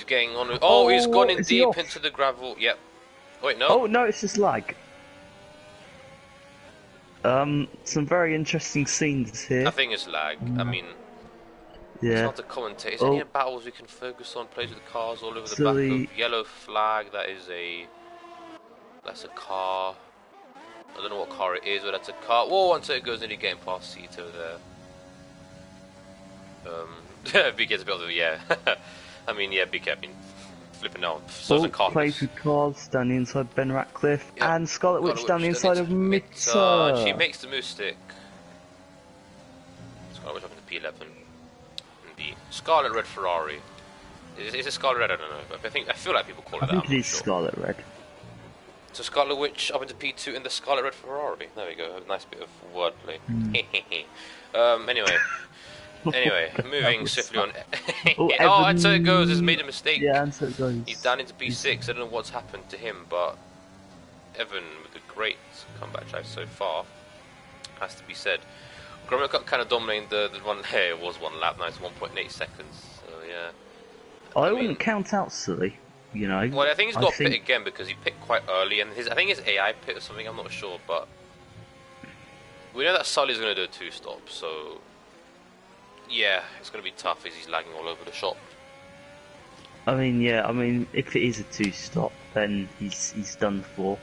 getting on. Oh, he's gone in deep into the gravel. Yep. Wait, no. Oh no, it's just lag. Some very interesting scenes here. I think it's lag. I mean, yeah. It's not to commentate. Is there any battles we can focus on? Plays with the cars all over the back of yellow flag. That's a car. I don't know what car it is, but that's a car. Whoa, until it goes into getting past Cito there. Big gets a bit of yeah. I mean, yeah, Big. I mean, flipping out. So a car. Plays with cars down the inside Ben Ratcliffe and Scarlet Witch down the inside of Mitter. She makes the move stick. Scarlet Witch up into P11. The Scarlet Red Ferrari. Is it Scarlet Red? I don't know. But I feel like people call it that. I think it is Scarlet Red. So Scarlet Witch up into P2 in the Scarlet Red Ferrari. There we go. A nice bit of wordplay. Anyway, moving swiftly on. And so it goes. He's made a mistake. Yeah, and so it goes. He's down into P6. I don't know what's happened to him, but Evan with a great comeback drive so far, has to be said. Gromit got kind of dominating the one. Hey, it was one lap. Now it's 1.8 seconds. So yeah. I wouldn't count out Sully. You know. Well, I think he's got pit again because he picked quite early, and I think his AI pit or something. I'm not sure, but we know that Sully's going to do a 2-stop. So yeah, it's going to be tough as he's lagging all over the shop. I mean, yeah. I mean, if it is a 2-stop, then he's done for.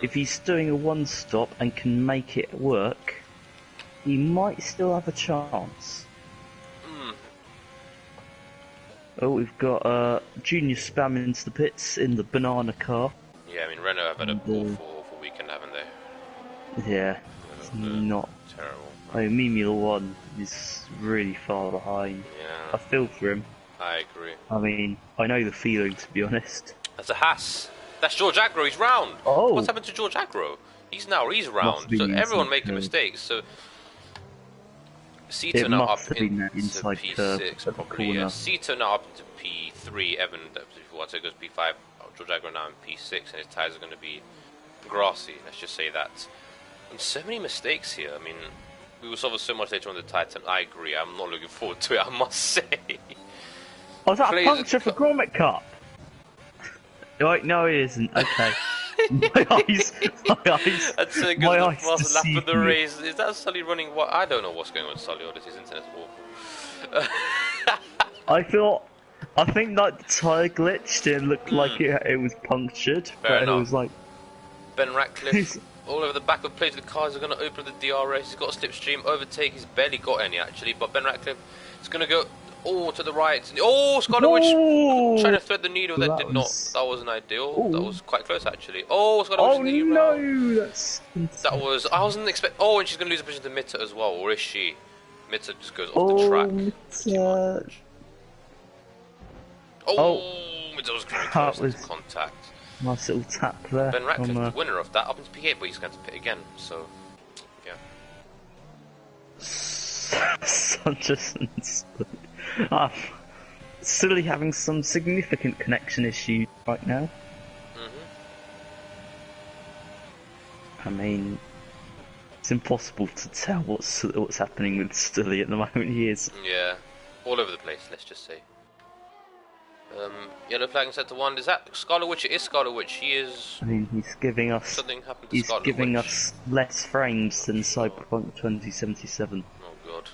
If he's doing a 1-stop and can make it work, he might still have a chance. Oh, we've got Junior spamming into the pits in the banana car. Yeah, I mean, Renault have had a awful weekend, haven't they? Yeah, it's not terrible. I mean, Mimula 1 is really far behind. Yeah. I feel for him. I agree. I mean, I know the feeling, to be honest. That's a Haas. That's George Agro, he's round. Oh. What's happened to George Agro? He's round. So everyone making mistakes. So Cito now up into P6, probably. Yeah. Cito now up into P3. Evan, once it goes P5, George Agro now in P6, and his tyres are going to be grassy. Let's just say that. And so many mistakes here. I mean, we will solve so much later on the Titan. I agree. I'm not looking forward to it, I must say. Oh, is that a puncture for Gromit Cup? Right, no, it isn't. Okay. my eyes. That's a good last lap of the race. Is that Sully running? What? I don't know what's going on with Sully. His internet's awful. I think that the tyre glitched. It looked like it was punctured. Fair enough. It was like Ben Ratcliffe all over the back of plates. The cars are going to open the DRS. He's got a slipstream overtake. He's barely got any actually. But Ben Ratcliffe is going to go. Oh, to the right. Oh, Scarlet Witch trying to thread the needle. That did not. That wasn't ideal. Ooh. That was quite close, actually. Oh, Scarlet Witch. Oh, no. That was. I wasn't expecting. Oh, and she's going to lose a position to Mitter as well. Or is she? Mitter just goes off the track. Mitter was very close to contact. Nice little tap there. Ben Ratcliffe, the winner of that, up into P8, but he's going to pit again. So, yeah. Silly having some significant connection issues right now. I mean, it's impossible to tell what's happening with Silly at the moment. He is. Yeah, all over the place. Let's just say. Yellow flag in sector 1. Is that Scarlet Witch? It is Scarlet Witch. She is. I mean, he's giving us. Something happened to He's Scarlet giving Witch. us less frames than Cyberpunk 2077. Oh god.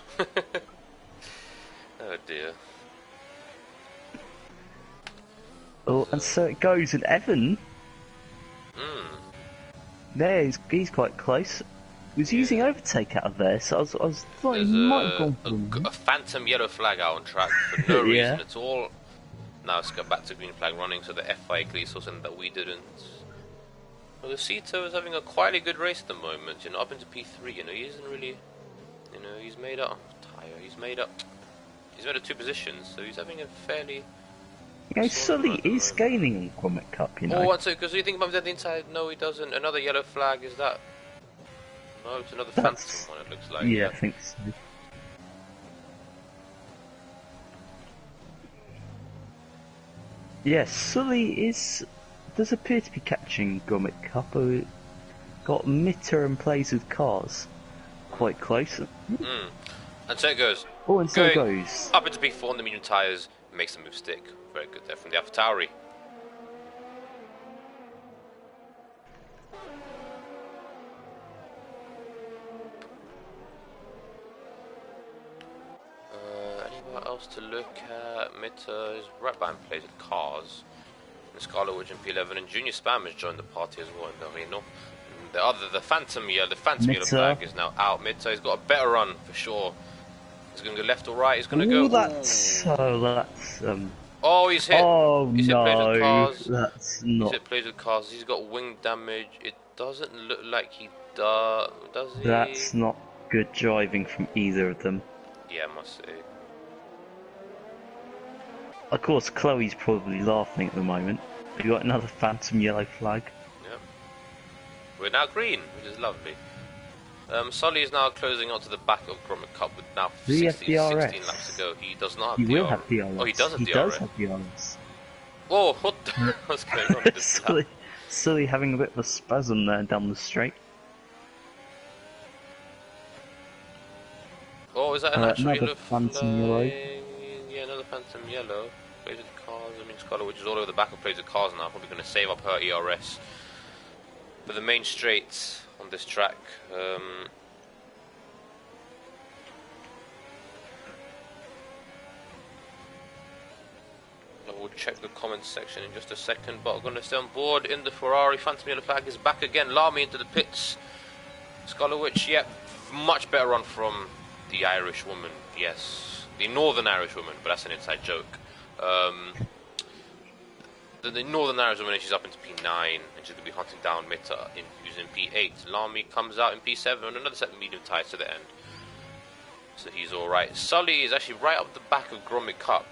Oh dear. Oh, and so it goes, and Evan. There, he's quite close. He was using overtake out of there, so I was thought he might have gone for a phantom yellow flag out on track for no reason at all. Now let's go back to green flag running, so the FI clearly saw something that we didn't. Well, the Cito is having a quietly good race at the moment, you know, up into P3, you know, he isn't really, you know, he's made up, he's made up 2 positions, so he's having a fairly... You know, Sully is gaining on Gromit Cup, you know. Oh, so because you think about the inside, no he doesn't, another yellow flag, is that... No, it's another phantom one, it looks like. Yeah, I think so. Yes, Sully does appear to be catching Gromit Cup. Got Mitter and plays with cars quite close. Mm. And so it goes. Oh, and so it goes. Up into P4 on the medium tyres, makes the move stick. Very good there from the AlphaTauri. Anyone else to look at? Mitter is right behind plays with cars. And Scarlet Witch in P11 and Junior Spam has joined the party as well in the Reno. The Phantom Yellow flag is now out. Mitter, he's got a better run for sure. He's going to go left or right. He's going to go. That's Oh, he's hit. Oh He's hit plays with no, cars. that's not. He's hit plays with cars. He's got wing damage. It doesn't look like he does he? That's not good driving from either of them. Yeah, I must say. Of course, Chloe's probably laughing at the moment. We got another Phantom Yellow flag. Yep. We're now green, which is lovely. Sully is now closing onto the back of Gromit Cup with now 16 laps to go. He does not have DRS. He will have DRS. Oh, he does have DRS. He does have DRS. Oh, what's going on with this lap? Sully having a bit of a spasm there down the straight. Oh, is that an actual another yellow Phantom Yellow? Yeah, another Phantom Yellow. Plays with cars. I mean, Scarlet Witch is all over the back of plays with cars now. Probably going to save up her ERS for the main straight on this track. I will check the comments section in just a second, but I'm going to stay on board in the Ferrari. Phantom Yellow flag is back again. Lamy into the pits. Scarlet Witch, yep, much better run from the Irish woman. Yes, the Northern Irish woman, but that's an inside joke. The Northern Irish woman, she's up into P9, and she's going to be hunting down Mitter, who's in P8. Lamy comes out in P7, and another set of medium tyres to the end. So he's alright. Sully is actually right up the back of Gromit Cup.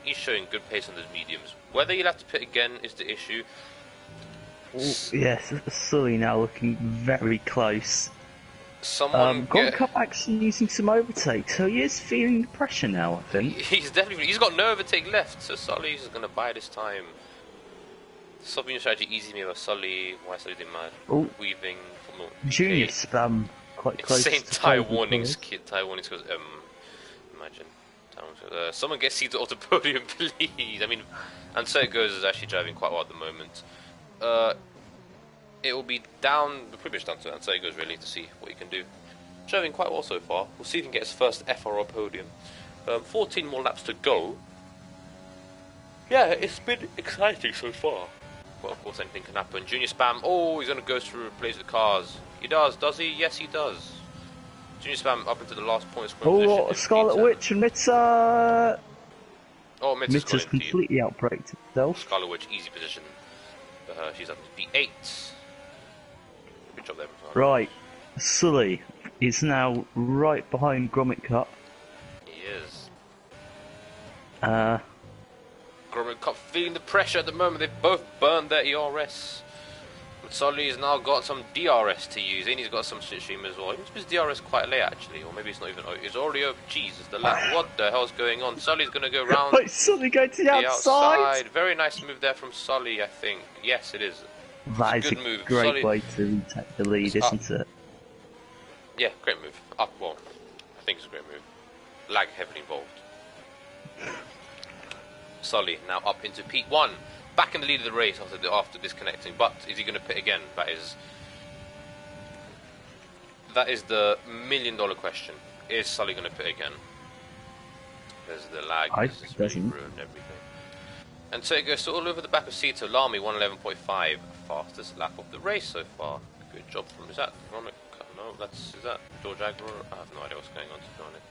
He's showing good pace on those mediums. Whether he'll have to pit again is the issue. Yes, Sully now looking very close. Gromit Cup actually using some overtake, so he is feeling the pressure now, I think. He's got no overtake left, so Sully's going to buy this time. Something strategy easy me with Sully. Why Sully did my weaving from the Junior Spam quite close. Insane tie warnings goes, imagine. Someone gets seated off the podium, please. I mean, and so it goes is actually driving quite well at the moment. It will be down, we're pretty much down to so it goes really to see what he can do. Driving quite well so far. We'll see if he can get his first FRL podium. 14 more laps to go. Yeah, it's been exciting so far. Well, of course, anything can happen. Junior Spam, oh, he's going to go through plays with cars. He does he? Yes, he does. Junior Spam up into the last point scoring position. Scarlet Witch and Mitter. Oh, Mitter's completely outbraked himself. Scarlet Witch, easy position for her. She's up to P8. Good job there. Right, Sully is now right behind Gromit Cup. He is. Gromit Cup feeling the pressure at the moment. They've both burned their ERS. But Sully's now got some DRS to use, and he's got some slipstream as well. He must be DRS quite late actually, or maybe it's not even. It's already over. Jesus, the lap. What the hell's going on? Sully's going to go round. Wait, Sully going to the outside. Very nice move there from Sully, I think. Yes, it is. That is a good move. Great way to take the lead, isn't it? Yeah, great move. Up, well, I think it's a great move. Lag heavily involved. Sully now up into P1. Back in the lead of the race after disconnecting, but is he going to pit again? That is the $1,000,000 question. Is Sully going to pit again? There's the lag. This has really ruined everything. And so it goes all over the back of Cito. Lamy 111.5, fastest lap of the race so far. Good job from. Is that Veronica? No, is that George Agro? I have no idea what's going on, to be honest.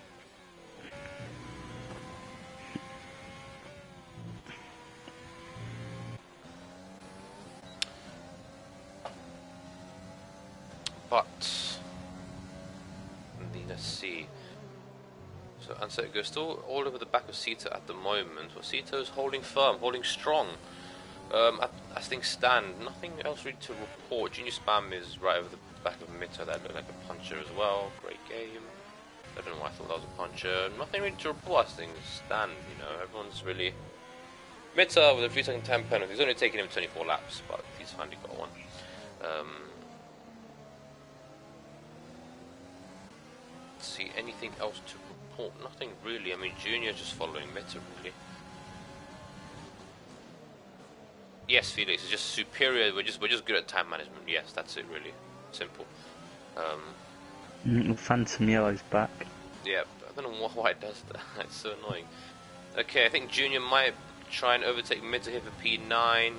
But let's see. So it goes still all over the back of Cito at the moment. Well, Cito's holding firm, holding strong. As things stand, nothing else really to report. Junior Spam is right over the back of Mitter. That looked like a puncher as well. Great game. I don't know why I thought that was a puncher. Nothing really to report as things stand. You know, everyone's really Mitter with a 3-second time penalty. It's only taken him 24 laps, but he's finally got one. Let's see, anything else to report? Nothing really. I mean, Junior just following Mitter really. Yes, Felix is just superior. We're just good at time management. Yes, that's it really. Simple. Phantom Yellow's back. Yeah, I don't know why it does that. It's so annoying. Okay, I think Junior might try and overtake Mitter here for P9.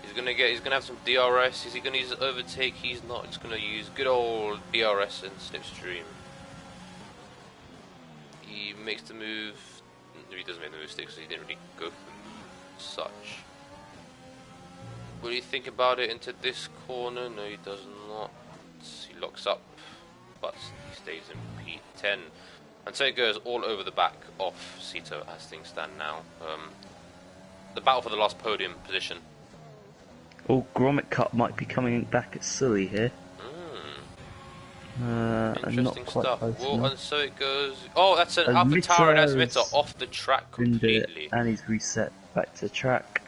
He's gonna have some DRS. Is he gonna use overtake? He's not. He's gonna use good old DRS and slipstream. He makes the move. He doesn't make the move because he didn't really go for the move as such. Will he think about it into this corner? No, he does not. He locks up, but he stays in P10. And so it goes all over the back of Sito as things stand now. The battle for the last podium position. Oh, Grommet Cup might be coming back at Sully here. Interesting not quite stuff. Well, and so it goes. Oh, that's an AlphaTauri and that's Mitter off the track completely. And he's reset back to track.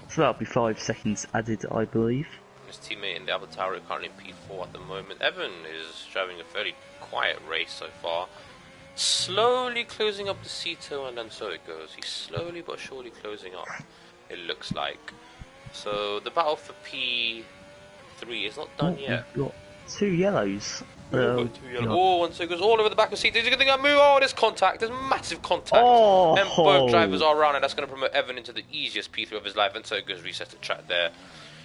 So that'll be 5 seconds added, I believe. His teammate in the AlphaTauri currently in P4 at the moment. Evan is driving a fairly quiet race so far. Slowly closing up the Sito, and then so it goes. He's slowly but surely closing up, it looks like. So the battle for P3 is not done yet. We've got 2 yellows. Oh, and so it goes all over the back of Sito. He's going to move. Oh, there's contact. There's massive contact. Oh, and both drivers are around, and that's going to promote Evan into the easiest P3 of his life. And so it goes reset the track there.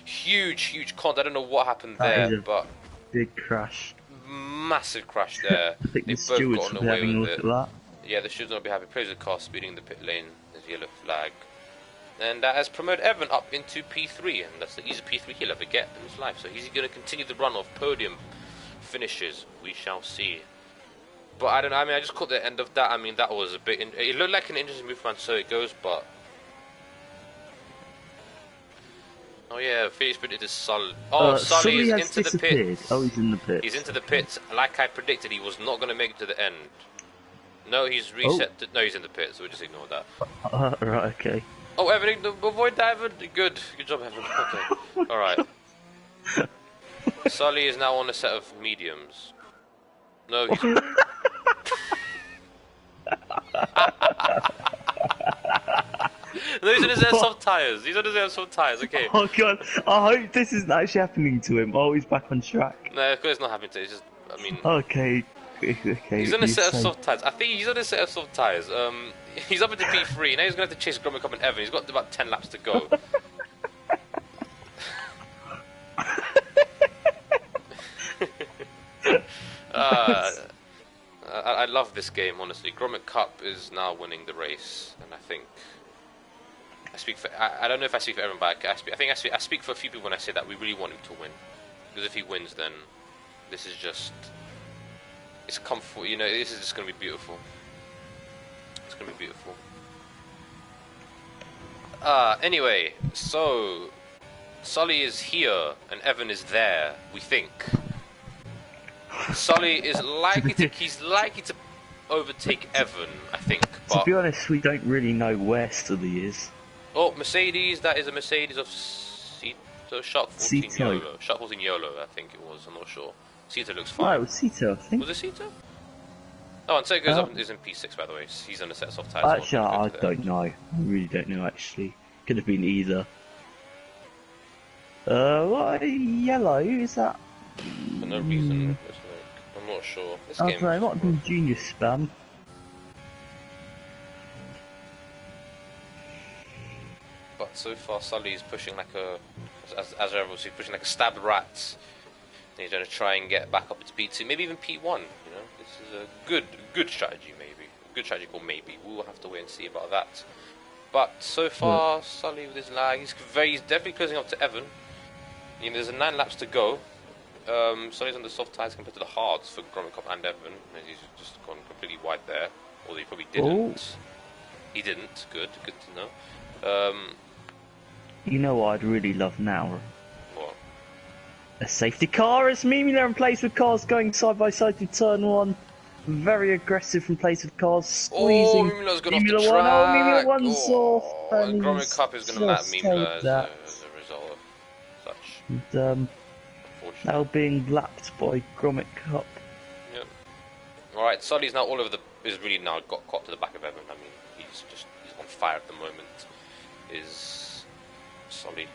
Huge contact. I don't know what happened there, but big crash. Massive crash there. I think They've the both stewards gotten will be away having a with look it. at that. Yeah, the stewards will be happy. Praise the car speeding the pit lane. There's a yellow flag. And that has promoted Evan up into P3, and that's the easiest P3 he'll ever get in his life. So he's going to continue the run of podium finishes. We shall see. But I don't know. I mean, I just caught the end of that. I mean, that was a bit. It looked like an interesting move, man. So it goes, but. Oh yeah, Felix predicted Sully. Oh, Sully is into the pit. Oh, he's in the pit. He's into the pit. Like I predicted, he was not going to make it to the end. No, he's reset. Oh. No, he's in the pit, so we'll just ignore that. Right, okay. Oh, Evan, avoid that, Evan. Good job, Evan. Okay, all right. Sully is now on a set of mediums. No, he's. No, he's on his soft tyres. He's on his soft tyres, okay. Oh god, I hope this isn't actually happening to him. Oh, he's back on track. No, of course it's not happening to him. It's just, I mean... Okay. He's on a set of soft tyres. I think he's on a set of soft tyres. He's up into P3. Now he's going to have to chase Grommet Cup and Evan. He's got about 10 laps to go. I love this game, honestly. Grommet Cup is now winning the race, and I think I speak for. I don't know if I speak for everyone, but I speak for a few people when I say that we really want him to win, because if he wins, then this is just it's comfort. You know, this is just going to be beautiful. It's going to be beautiful. Anyway, so Sully is here and Evan is there. We think. Sully is likely to overtake Evan, I think. But to be honest, we don't really know where Sully is. Oh, Mercedes, that is a Mercedes of Sito, Shark 14 YOLO. Shark 14 YOLO, I think it was, I'm not sure. Sito looks fine. Oh, it was Sito, I think. Was it Sito? Oh, and so it goes up, is in P6 by the way. He's on a set of soft tyres. Actually, I don't know. I really don't know actually. Could have been either. What yellow is that? For no reason. I'm not sure. This game. It might have been junior spam. But so far, Sully is pushing like a, as ever, he's pushing like a stabbed rat. And he's going to try and get back up into P2, maybe even P1. You know, this is a good strategy, maybe. A good strategy called maybe. We will have to wait and see about that. But so far, Sully with his lag, he's definitely closing up to Evan. You know, there's 9 laps to go. Sully's on the soft tyres compared to the hards for Grommet Cup and Evan. And he's just gone completely wide there. Although he probably didn't. Oh. He didn't. Good to know. You know what I'd really love now? What? A safety car as Mimi there in place with cars going side by side through turn 1. very aggressive from place of cars, Oh, squeezing. Mimula's gone off the Mimula track. one, oh, Mimula one's off, Oh, and and Gromit he's Cup is going to lap just held Mimula that. as a result of such. And, Unfortunate. now being lapped by Gromit Cup. Yep. Alright, Sully's now all over the... is really now got caught to the back of Evan. I mean, he's on fire at the moment. Is Sully.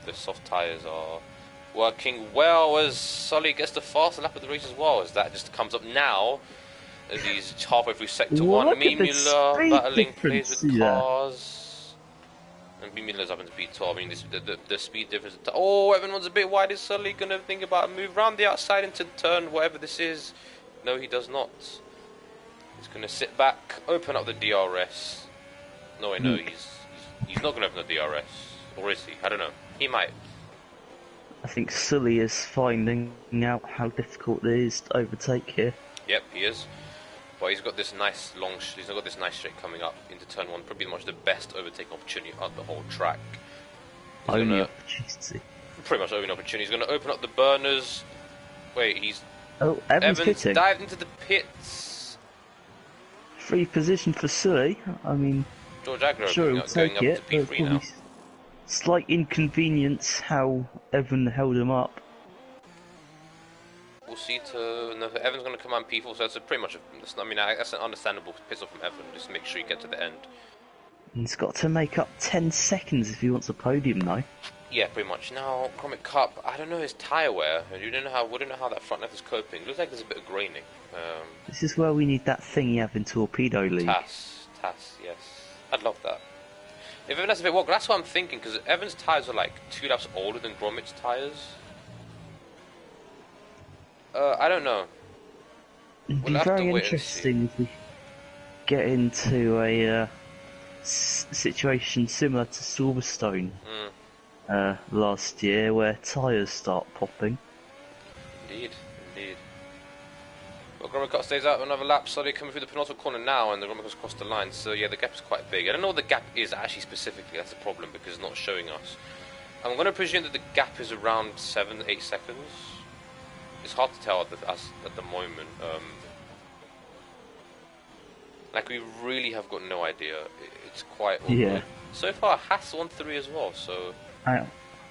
The soft tyres are working well as Sully gets the fast lap of the race as well, as that just comes up now as he's halfway through sector one. Mimula battling plays with cars. And Mimula's up into P12. I mean, the speed difference. Oh, everyone's a bit wide. Is Sully going to think about a move around the outside into turn, whatever this is? No, he does not. He's going to sit back, open up the DRS. No, wait, no, he's not going to open the DRS. Or is he? I don't know. He might. I think Sully is finding out how difficult it is to overtake here. Yep, he is. But he's got this nice he's got this nice straight coming up into turn one. Probably much the best overtaking opportunity on the whole track. Only opportunity. Pretty much only opportunity. He's going to open up the burners. Wait, he's... Oh, Evans pitting. Dived into the pits. Free position for Sully. I mean, George Agro sure going up to P3 now. Slight inconvenience how Evan held him up. We'll see no, Evan's going to come on P4, so that's pretty much I mean, that's an understandable piss off from Evan. Just make sure you get to the end. He's got to make up 10 seconds if he wants a podium, though. Yeah, pretty much. Now, Gromit Cup, I don't know his tyre wear. We don't know how that front left is coping. It looks like there's a bit of graining. This is where we need that thing you have in Torpedo League. TAS, yes. I'd love that. If Evan has a bit walk, that's what I'm thinking, because Evan's tyres are like 2 laps older than Gromit's tyres. I don't know. It'd be very interesting if we get into a situation similar to Silverstone last year, where tyres start popping. Indeed. Well, Gromit Cup stays out another lap, so they're coming through the penultimate corner now, and the Gromit Cup's crossed the line, so yeah, the gap is quite big. I don't know what the gap is actually specifically, that's the problem, because it's not showing us. I'm going to presume that the gap is around 7-8 seconds. It's hard to tell at the moment. Like, we really have got no idea. It's quite awkward. Yeah. So far, Haas won 3 as well, so...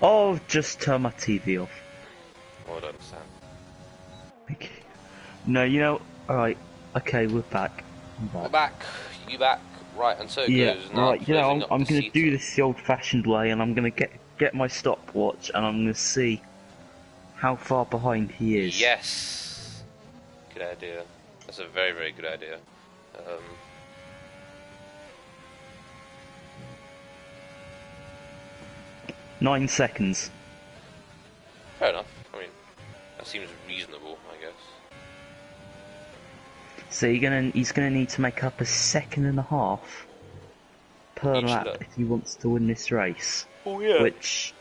Oh, just turn my TV off. Well done, Sam. Okay. No, you know, alright, okay, we're back. We're back. You back. Right, and so it goes. Now, right, you know, I'm going to do this the old-fashioned way, and I'm going to get my stopwatch, and I'm going to see how far behind he is. Yes! Good idea. That's a very, very good idea. 9 seconds. Fair enough. I mean, that seems reasonable, I guess. So he's gonna need to make up 1.5 seconds per lap if he wants to win this race. Oh yeah. Which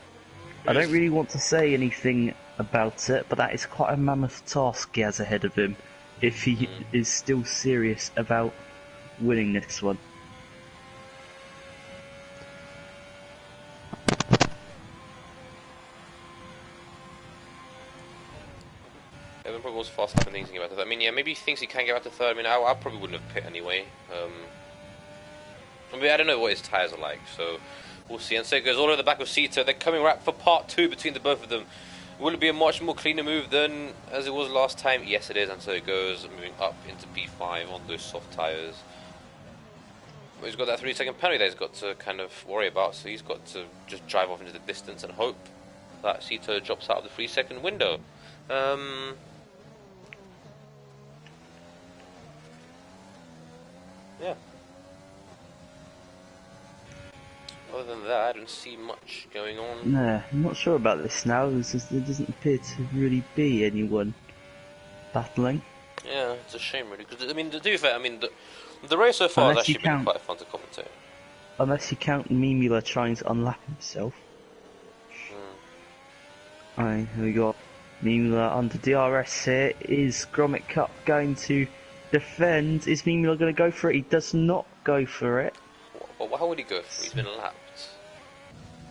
I don't really want to say anything about it, but that is quite a mammoth task he has ahead of him if he is still serious about winning this one. Evan probably was fast enough and thinking about it. I mean, yeah, maybe he thinks he can get out to third. I mean, I probably wouldn't have pit anyway. I mean, I don't know what his tyres are like, so we'll see. And so it goes all over the back of Sita. They're coming right for part 2 between the both of them. Will it be a much more cleaner move than as it was last time? Yes, it is. And so it goes, moving up into P5 on those soft tyres. But he's got that 3-second penalty that he's got to kind of worry about, so he's got to just drive off into the distance and hope that Sita drops out of the 3-second window. Yeah. Other than that, I don't see much going on. Nah, I'm not sure about this now. There doesn't appear to really be anyone battling. Yeah, it's a shame, really. Because I mean, to be fair, I mean, the race so far has actually been quite fun to commentate. Unless you count Mimula trying to unlap himself. Alright, here we got Mimula under DRS here. Is Gromit Cup going to defend? Is Mimula going to go for it? He does not go for it. Well, how would he go for it? He's been lapped.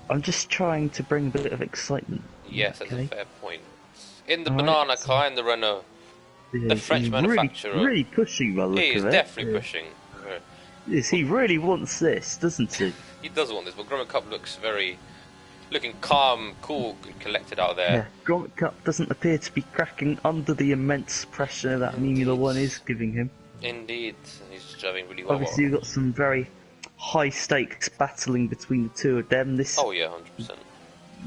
I'm just trying to bring a bit of excitement. Yes, that's a fair point. In the banana car, in the Renault. The French manufacturer. Really pushing by the look He is of it. definitely pushing. Yes, he really wants this, doesn't he? He does want this, but Grommet Cup looks looking calm, cool, and collected out there. Yeah, Grommet Cup doesn't appear to be cracking under the immense pressure that Mimula 1 is giving him. Indeed, he's driving really well. Obviously, you've got some very high stakes battling between the two of them. Oh yeah, 100%.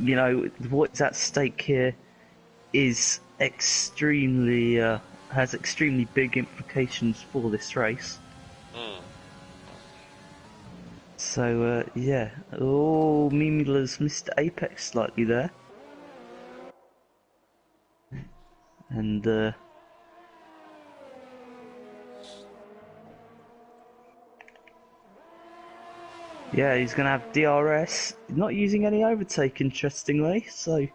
You know, what's at stake here is extremely has extremely big implications for this race. So yeah, oh, Mimula's missed apex slightly there, and yeah, he's gonna have DRS, not using any overtake, interestingly. So he's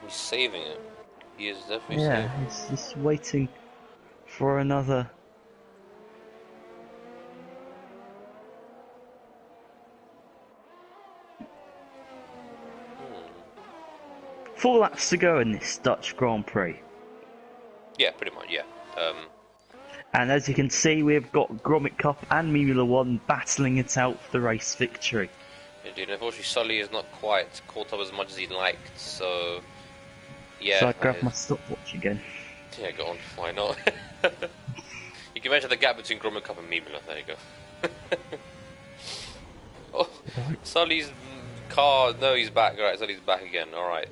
saving it. He is definitely saving. Yeah, he's just waiting for another. Four laps to go in this Dutch Grand Prix. Yeah, pretty much, yeah. And as you can see, we've got Grommet Cup and Mimula 1 battling it out for the race victory. Indeed, unfortunately Sully is not quite caught up as much as he'd liked, so... Yeah. So I grab my stopwatch again. Yeah, go on, why not? You can measure the gap between Grommet Cup and Mimula, there you go. Oh, Sully's car, no, he's back, alright, Sully's back again, alright.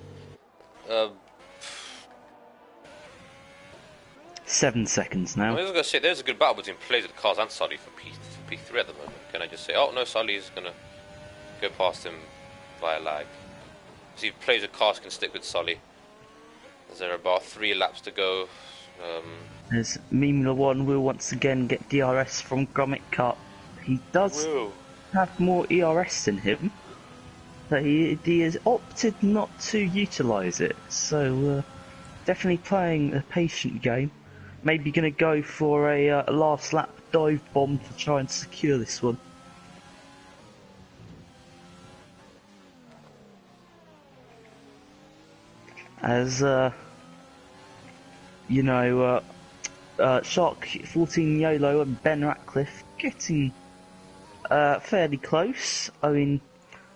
7 seconds now. I was going to say, there's a good battle between Players of the Cars and Sully for P3 at the moment. Can I just say, oh no, Sully's going to go past him via lag. See, Players of Cars can stick with Sully. As there are about 3 laps to go. As Mimula 1 will once again get DRS from Grommet Cup. He does have more ERS than him, but he has opted not to utilise it. So definitely playing a patient game. Maybe going to go for a last lap dive bomb to try and secure this one. As you know, Shark 14 YOLO and Ben Ratcliffe getting fairly close. I mean,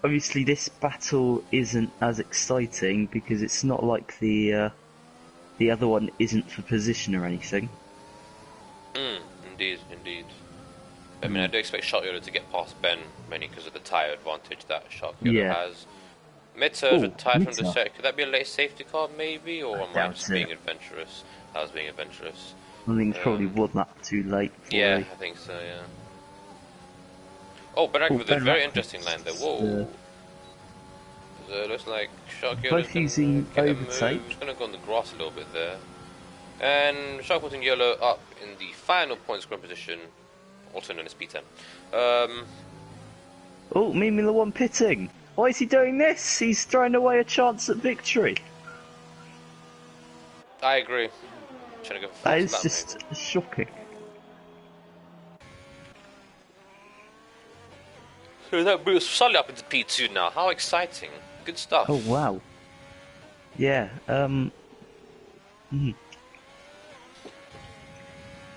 obviously this battle isn't as exciting because it's not like the other one isn't for position or anything. Indeed, indeed. I mean, I do expect Shark YOLO to get past Ben, mainly because of the tyre advantage that Shark YOLO has. Mid-surge retired from the set. Could that be a late safety car, maybe? Or am I just being adventurous? I was being adventurous. I think it's probably one lap too late. Yeah, I think so, yeah. Oh, Ben with a very interesting line there. Whoa. Looks like Shark YOLO both using overtake. Just going to go on the grass a little bit there. And Shark putting YOLO up in the final point scrum position, also known as P10. Oh, Mimula 1 pitting. Why is he doing this? He's throwing away a chance at victory. I agree. Trying to go that is just shocking. So that moves Sully up into P2 now. How exciting. Good stuff. Oh, wow. Yeah,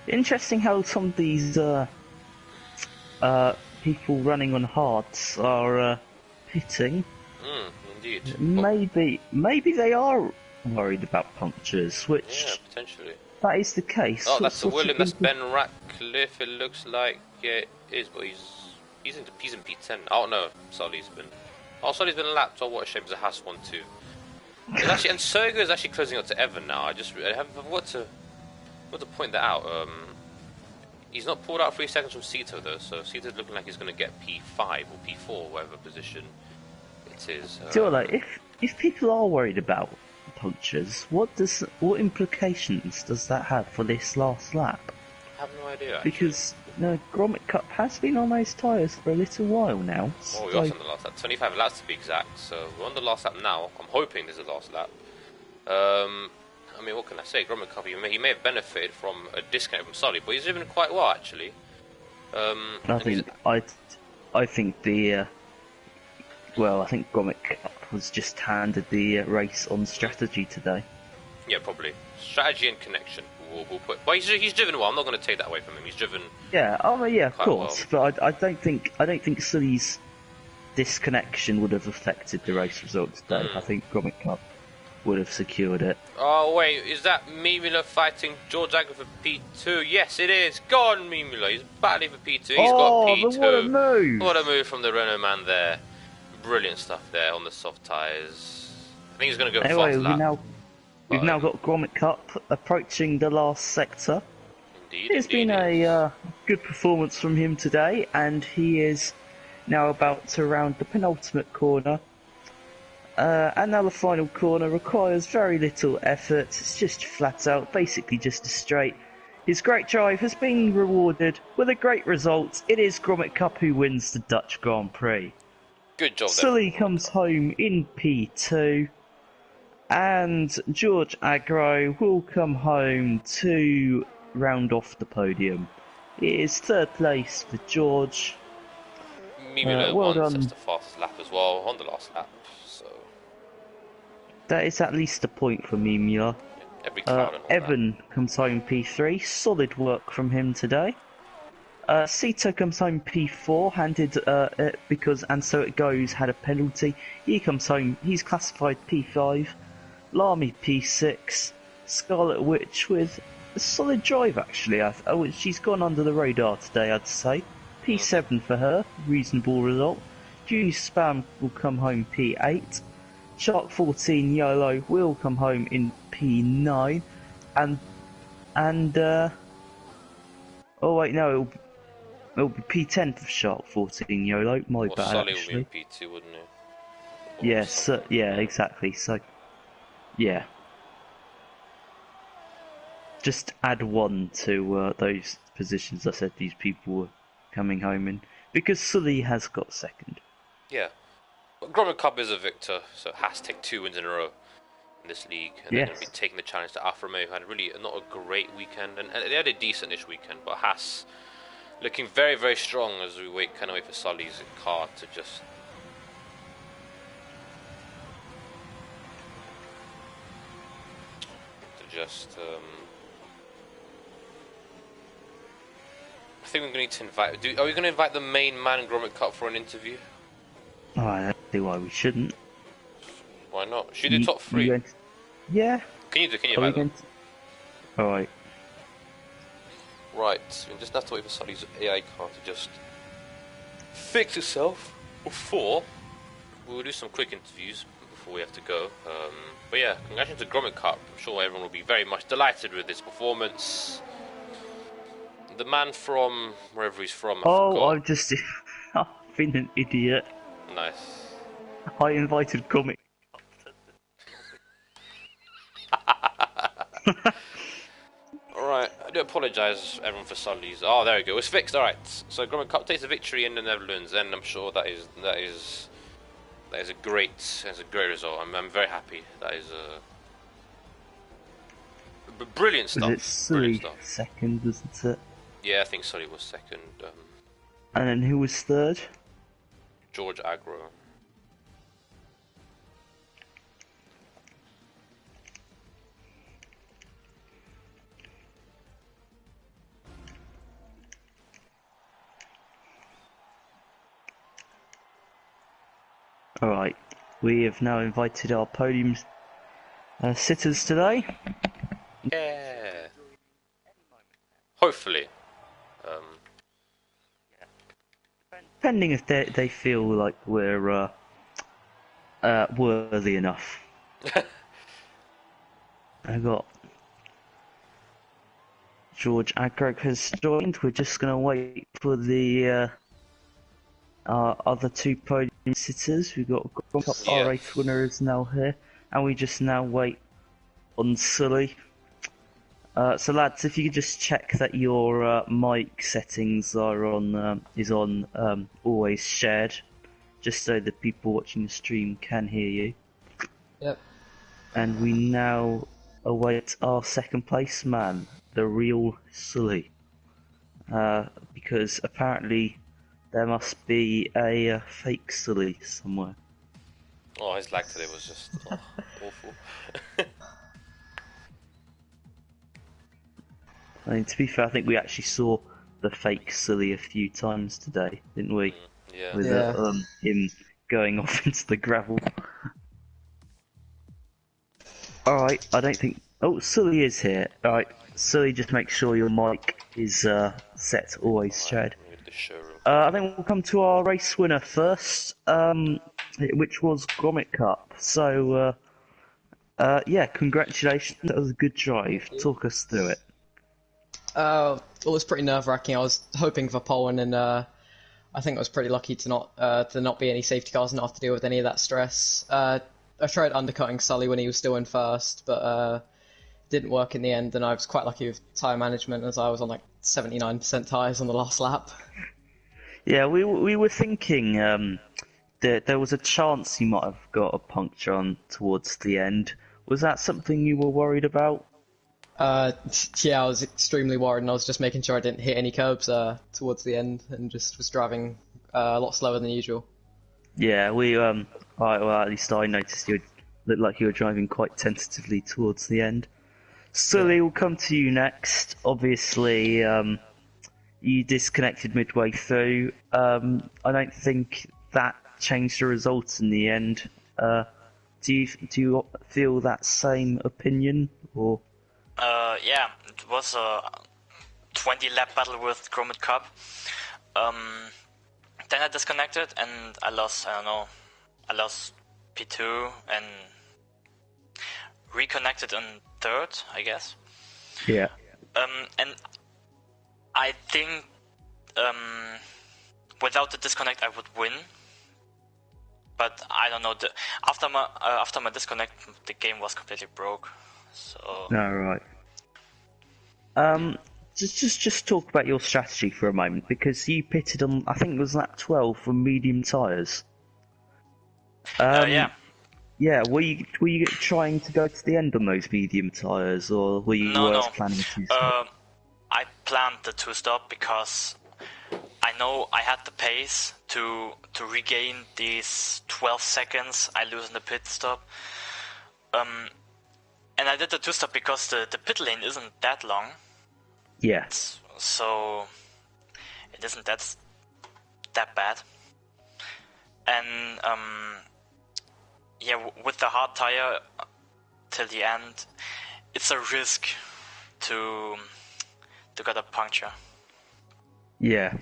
Interesting how some of these people running on hards are pitting. Indeed. Maybe they are worried about punctures, which... Yeah, potentially. That is the case. Oh, that's the William, that's Ben Ratcliffe, it looks like. Yeah, it is, but he's in P10. Oh no, Sully's been lapped. Oh, what a shame, because it has one too. And Sergio is actually closing up to Evan now. I have what to point that out. He's not pulled out 3 seconds from Sito though, so Sito's looking like he's going to get P5 or P4, whatever position it is. If people are worried about punctures, what implications does that have for this last lap? I have no idea. Actually. Because Grommet Cup has been on those tyres for a little while now. Oh, we're on the last lap. 25 laps to be exact. So we're on the last lap now. I'm hoping this is the last lap. I mean, what can I say? Grommet Cup, he may have benefited from a discount from Sully, but he's driven quite well actually. I think Grommet Cup was just handed the race on strategy today. Yeah, probably strategy and connection. we'll put. But he's driven well. I'm not going to take that away from him. He's driven. Yeah, oh yeah, of course. Well. But I don't think Sully's disconnection would have affected the race result today. I think Gromit Cup would have secured it. Oh wait, is that Mimula fighting George Agger for P2? Yes, it is. Go on, Mimula. He's battling for P2. He's got P2. What a move! What a move from the Renault man there. Brilliant stuff there on the soft tyres. I think he's going to go anyway, fast lap. We've now got Gromit Cup approaching the last sector. Indeed, It's been a good performance from him today, and he is now about to round the penultimate corner. And now the final corner requires very little effort. It's just flat out, basically just a straight. His great drive has been rewarded with a great result. It is Gromit Cup who wins the Dutch Grand Prix. Good job there. Sully comes home in P2. And George Agro will come home to round off the podium. It is third place for George. Mimula well won done. the fastest lap as well on the last lap. So That is at least a point for Mimula. every cloud and all Evan comes home P3. Solid work from him today. Sito comes home P4, handed because And So It Goes had a penalty. He comes home. He's classified P5. Lamy P6, Scarlet Witch with a solid drive actually. She's gone under the radar today, I'd say. P7 for her, reasonable result. Junior Spam will come home P8. Shark 14 YOLO will come home in P9, and oh wait, no, it'll be P10 for Shark 14 YOLO. My bad, Sully actually. would be in P2, wouldn't he? Yes, yeah, exactly. So. Yeah. Just add one to those positions I said these people were coming home in. Because Sully has got second. Yeah. But Gromit Cup is a victor, so it has to take 2 wins in a row in this league. And they're going to be taking the challenge to Alfa Romeo, who had really not a great weekend. And they had a decent-ish weekend, but Haas looking very, very strong as we kind of wait for Sully's car to just... I think we're going to need to invite... Are we going to invite the main man in Gromit Cup for an interview? Oh, I don't see why we shouldn't. Why not? Should we do top 3? Yeah. Can you invite them? Alright. Right, we just have to wait for Sully's AI car to just fix itself. Before, we'll do some quick interviews before we have to go. But yeah, congratulations to Gromit Cup. I'm sure everyone will be very much delighted with this performance. The man from wherever he's from, I've just I've been an idiot. Nice. I invited Gromit. Alright, I do apologise everyone for Sully's. Oh, there we go. It's fixed. Alright, so Gromit Cup takes a victory in the Netherlands, and I'm sure that is a great result. I'm very happy. That is brilliant stuff. Was it Sully second, wasn't it? Yeah, I think Sully was second. And then who was third? George Agro. Alright, we have now invited our podium sitters today. Yeah. Hopefully. Depending if they feel like we're worthy enough. I got George Agrog has joined. We're just gonna wait for the our other 2 podium sitters. We've got our 8th winner is now here, and we just now wait on Sully. So lads, if you could just check that your mic settings are on always shared, just so the people watching the stream can hear you. Yep. And we now await our second place man, the real Sully, because apparently there must be a fake Sully somewhere. Oh, his lag today was just awful. I mean, to be fair, I think we actually saw the fake Sully a few times today, didn't we? Yeah. With him going off into the gravel. Alright, I don't think... Oh, Sully is here. Alright, Sully, just make sure your mic is set to always shared. I think we'll come to our race winner first, which was Grommet Cup. So, yeah, congratulations. That was a good drive. Talk us through it. It was pretty nerve-wracking. I was hoping for pole, and I think I was pretty lucky to not be any safety cars and not have to deal with any of that stress. I tried undercutting Sully when he was still in first, but didn't work in the end, and I was quite lucky with tyre management as I was on like 79% tyres on the last lap. Yeah, we were thinking that there was a chance he might have got a puncture on towards the end. Was that something you were worried about? Yeah, I was extremely worried, and I was just making sure I didn't hit any curbs towards the end, and just was driving a lot slower than usual. Yeah, well, at least I noticed you looked like you were driving quite tentatively towards the end. Sully, we'll come to you next. Obviously, you disconnected midway through. I don't think that changed the results in the end. Do you feel that same opinion, or? Yeah, it was a 20-lap battle with Grommet Cup. Then I disconnected and I lost P2 and reconnected in third, I guess. Yeah. And I think without the disconnect I would win. But I don't know. After my disconnect, the game was completely broke. So. No, right. Just talk about your strategy for a moment, because you pitted on, I think it was lap 12 for medium tyres. Yeah. Yeah, were you trying to go to the end on those medium tyres, or were you planning to two-stop? I planned the two-stop because I know I had the pace to regain these 12 seconds I lose in the pit stop. And I did the two-stop because the pit lane isn't that long. Yeah. So it isn't that bad. And yeah, with the hard tire till the end, it's a risk to get a puncture. Yeah.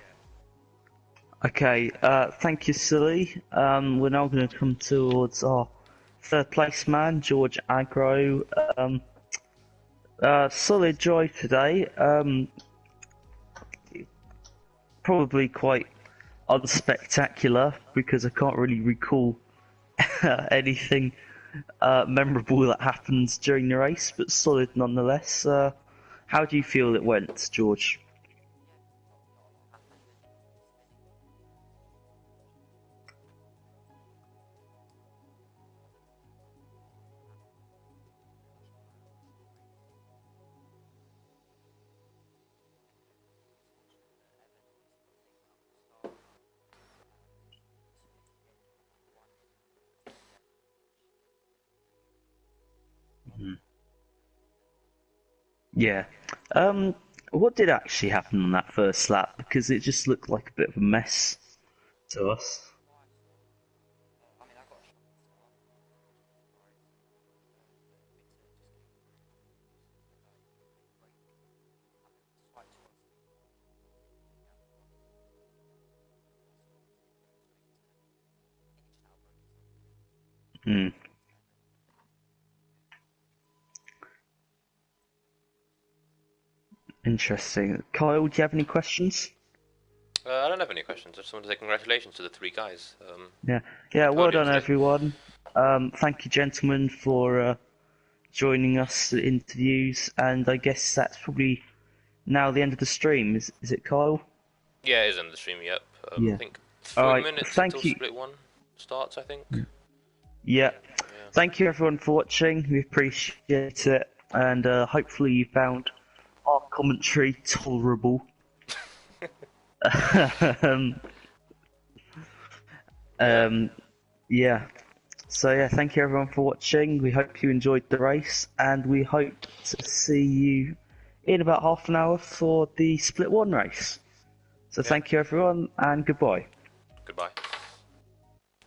Okay, thank you, Sully. We're now going to come towards our third place man, George Agro. Solid drive today. Probably quite unspectacular, because I can't really recall anything memorable that happened during the race, but solid nonetheless. How do you feel it went, George? Yeah. What did actually happen on that first lap? Because it just looked like a bit of a mess to us. Hmm. Interesting. Kyle, do you have any questions? I don't have any questions. I just want to say congratulations to the three guys. Yeah. Well done, everyone. Thank you, gentlemen, for joining us at interviews. And I guess that's probably now the end of the stream. Is it, Kyle? Yeah, it is in the stream. Yep. Yeah. I think 3 minutes until split one starts. I think. Yeah. Thank you, everyone, for watching. We appreciate it, and hopefully you found our commentary tolerable. Yeah. So yeah, thank you everyone for watching. We hope you enjoyed the race, and we hope to see you in about half an hour for the Split 1 race. So thank you everyone, and goodbye. Goodbye.